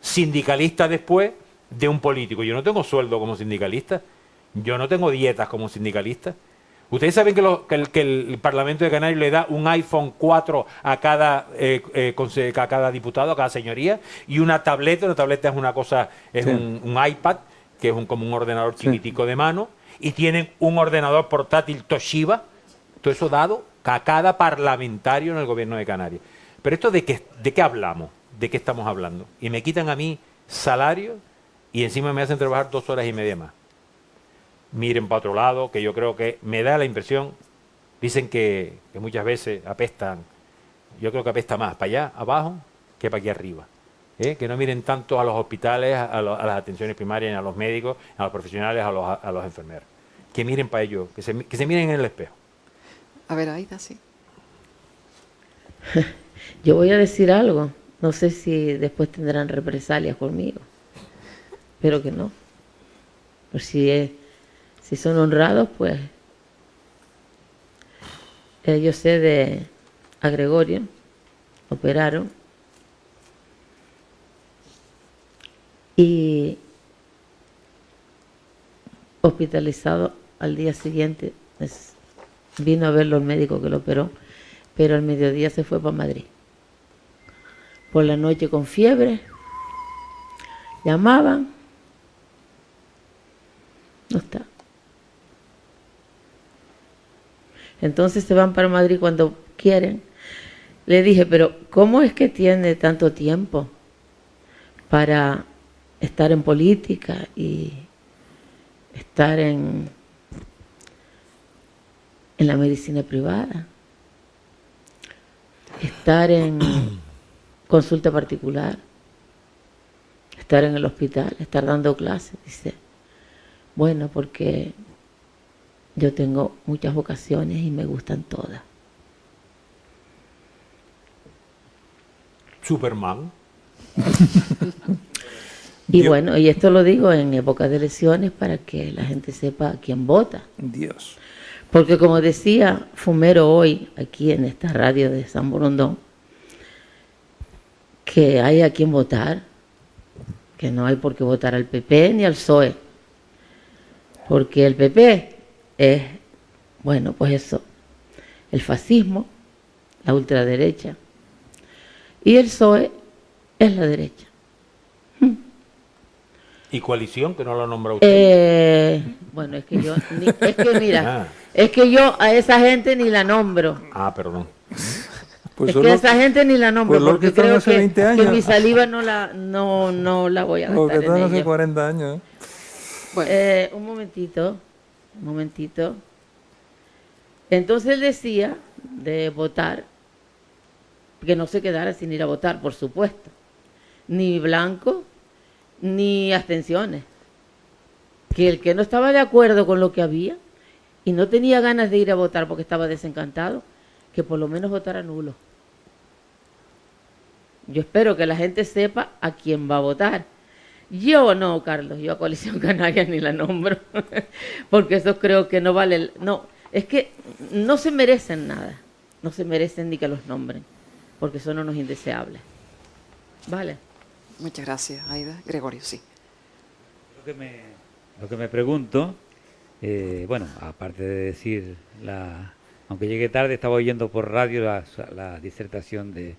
sindicalista después, de un político. Yo no tengo sueldo como sindicalista, yo no tengo dietas como sindicalista. Ustedes saben que el Parlamento de Canarias le da un iPhone 4 a cada diputado, a cada señoría, y una tableta es una cosa, es un iPad, que es como un ordenador chiquitico de mano, y tienen un ordenador portátil Toshiba, todo eso dado a cada parlamentario en el gobierno de Canarias. Pero esto ¿de qué hablamos? ¿De qué estamos hablando? Y me quitan a mí salario y encima me hacen trabajar 2 horas y media más. Miren para otro lado, que yo creo que me da la impresión, dicen que muchas veces apestan, yo creo que apesta más para allá abajo que para aquí arriba. Que no miren tanto a los hospitales, a las atenciones primarias, a los médicos, a los profesionales, a los enfermeros. Que miren para ellos, que se miren en el espejo. A ver, Aida, sí. Yo voy a decir algo, no sé si después tendrán represalias conmigo, pero que no. Pues si son honrados, pues yo sé a Gregorio, operaron, y hospitalizado al día siguiente, vino a verlo el médico que lo operó, pero al mediodía se fue para Madrid. Por la noche con fiebre, llamaban, no está. Entonces se van para Madrid cuando quieren. Le dije, pero ¿cómo es que tiene tanto tiempo para estar en política y estar en la medicina privada, estar en consulta particular, estar en el hospital, estar dando clases? Dice, bueno, porque yo tengo muchas vocaciones y me gustan todas. Superman. Y bueno, y esto lo digo en épocas de elecciones para que la gente sepa a quién vota. Dios. Porque como decía Fumero hoy, aquí en esta radio de San Borondón, que hay a quién votar, que no hay por qué votar al PP ni al PSOE. Porque el PP es, bueno, pues eso, el fascismo, la ultraderecha, y el PSOE es la derecha. ¿Y coalición, que no lo nombra usted? Bueno, es que yo, mira, es que yo a esa gente ni la nombro. Ah, perdón. Pues es que a esa gente ni la nombro, pues porque creo que mi saliva no la voy a gastar en hace ello. 40 años. Bueno. Un momentito. Entonces él decía de votar, que no se quedara sin ir a votar, por supuesto. Ni blanco, ni abstenciones. Que el que no estaba de acuerdo con lo que había y no tenía ganas de ir a votar porque estaba desencantado, que por lo menos votara nulo. Yo espero que la gente sepa a quién va a votar. Yo no, Carlos, yo a Coalición Canaria ni la nombro, porque eso creo que no vale. No, es que no se merecen nada, no se merecen ni que los nombren, porque son unos indeseables. Vale. Muchas gracias, Aida. Gregorio, sí. Lo que me pregunto, bueno, aparte de decir Aunque llegué tarde, estaba oyendo por radio la disertación de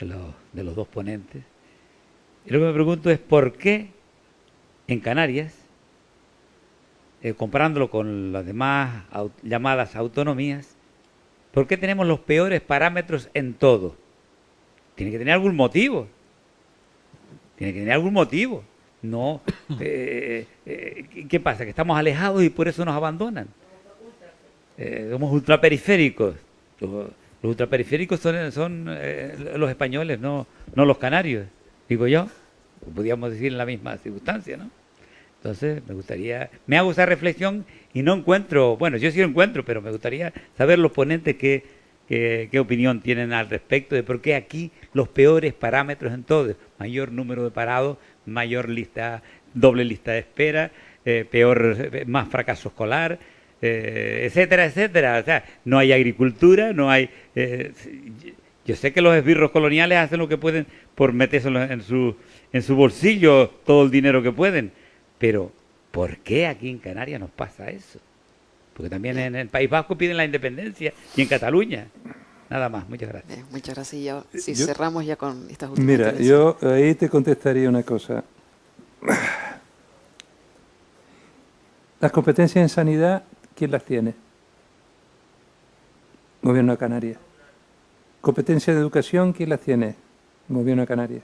los dos ponentes. Y lo que me pregunto es por qué en Canarias, comparándolo con las demás llamadas autonomías, ¿por qué tenemos los peores parámetros en todo? Tiene que tener algún motivo. Tiene que tener algún motivo. No, ¿qué pasa? Que estamos alejados y por eso nos abandonan. Somos ultraperiféricos. Los ultraperiféricos son los españoles, no los canarios, digo yo. Podríamos decir en la misma circunstancia, ¿no? Entonces, me hago esa reflexión y no encuentro, bueno, yo sí lo encuentro, pero me gustaría saber los ponentes qué opinión tienen al respecto de por qué aquí los peores parámetros en todo. Mayor número de parados, mayor lista, doble lista de espera, más fracaso escolar, etcétera, etcétera. O sea, no hay agricultura, no hay... yo sé que los esbirros coloniales hacen lo que pueden por metérselo en su bolsillo todo el dinero que pueden, pero ¿por qué aquí en Canarias nos pasa eso? Porque también en el País Vasco piden la independencia y en Cataluña. Nada más, muchas gracias. Muchas gracias. Yo cerramos ya con estas últimas Mira, intervenciones. yo ahí te contestaría una cosa. Las competencias en sanidad, ¿quién las tiene? Gobierno de Canarias. Competencias de educación, ¿quién las tiene? Gobierno de Canarias.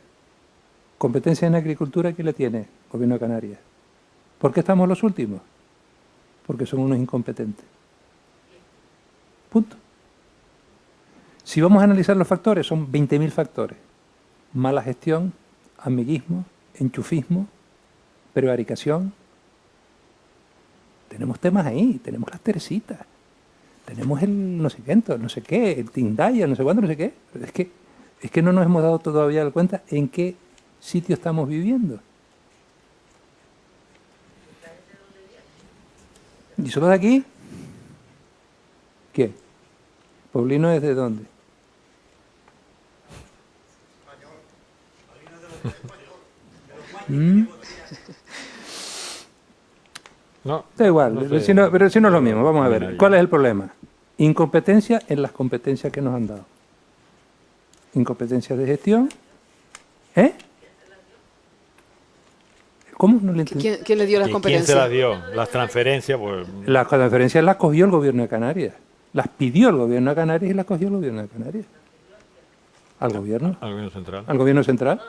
Competencias en agricultura, ¿quién la tiene? Gobierno de Canarias. ¿Por qué estamos los últimos? Porque son unos incompetentes. Punto. Si vamos a analizar los factores, son 20.000 factores. Mala gestión, amiguismo, enchufismo, prevaricación. Tenemos temas ahí, tenemos las Teresitas, tenemos el no sé qué, no sé qué, el Tindaya, no sé cuándo, no sé qué. Pero es que no nos hemos dado todavía cuenta en qué sitio estamos viviendo. ¿Y solo de aquí? ¿Quién? ¿Paulino es de dónde? No, Da igual, no sé. pero si no es lo mismo. Vamos a ver, ¿cuál es el problema? Incompetencia en las competencias que nos han dado. Incompetencia de gestión. ¿Eh? ¿Cómo? No le entendí. ¿Quién le dio las ¿Y quién competencias? se las dio? Las transferencias, pues... Las transferencias las cogió el gobierno de Canarias. Las pidió el gobierno de Canarias y las cogió el gobierno de Canarias. ¿Al gobierno? Al gobierno central. ¿Al gobierno central?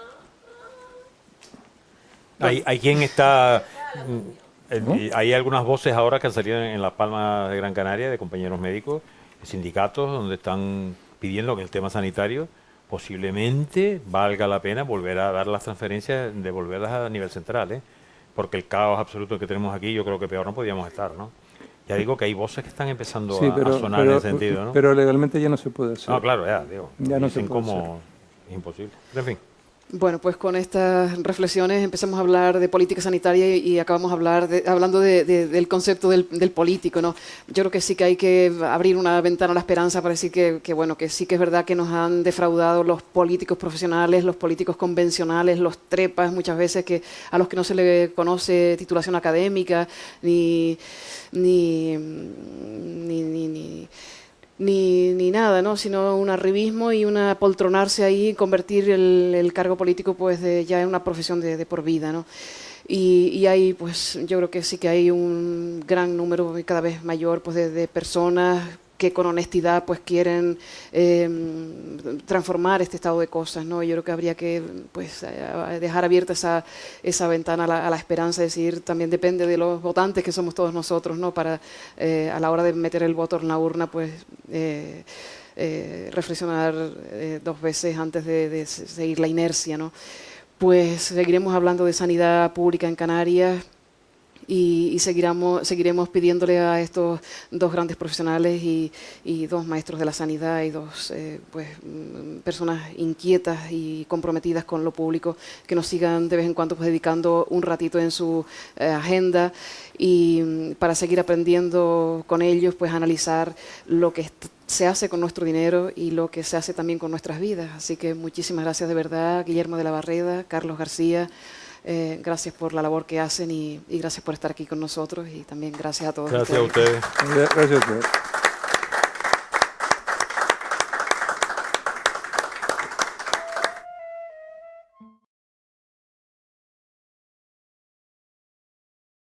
Hay quien está... Hay algunas voces ahora que han salido en Las Palmas de Gran Canaria de compañeros médicos, de sindicatos, donde están pidiendo que el tema sanitario posiblemente valga la pena volver a dar las transferencias, devolverlas a nivel central, ¿eh? Porque el caos absoluto que tenemos aquí, yo creo que peor no podíamos estar, ¿no? Ya digo que hay voces que están empezando a sonar en ese sentido, ¿no? Pero legalmente ya no se puede hacer. No, claro, ya, digo. Ya no se dicen puede como es imposible. En fin. Bueno, pues con estas reflexiones empezamos a hablar de política sanitaria y acabamos hablando del concepto del político, ¿no? Yo creo que sí que hay que abrir una ventana a la esperanza para decir que bueno, que sí que es verdad que nos han defraudado los políticos profesionales, los políticos convencionales, los trepas, muchas veces a los que no se le conoce titulación académica ni nada, ¿no? Sino un arribismo y un apoltronarse ahí, convertir el cargo político pues ya en una profesión de por vida, ¿no? Y hay, pues, yo creo que sí que hay un gran número y cada vez mayor pues de personas que con honestidad pues quieren transformar este estado de cosas, ¿no? Yo creo que habría que pues dejar abierta esa ventana a la esperanza, es decir, también depende de los votantes que somos todos nosotros, ¿no? Para a la hora de meter el voto en la urna pues reflexionar dos veces antes de seguir la inercia, ¿no? Pues seguiremos hablando de sanidad pública en Canarias. Y seguiremos pidiéndole a estos dos grandes profesionales y dos maestros de la sanidad y dos personas inquietas y comprometidas con lo público que nos sigan de vez en cuando pues, dedicando un ratito en su agenda y para seguir aprendiendo con ellos, pues analizar lo que se hace con nuestro dinero y lo que se hace también con nuestras vidas. Así que muchísimas gracias de verdad, Guillermo de la Barreda, Carlos García. Gracias por la labor que hacen y gracias por estar aquí con nosotros y también gracias a todos. Gracias a ustedes. Gracias a ustedes.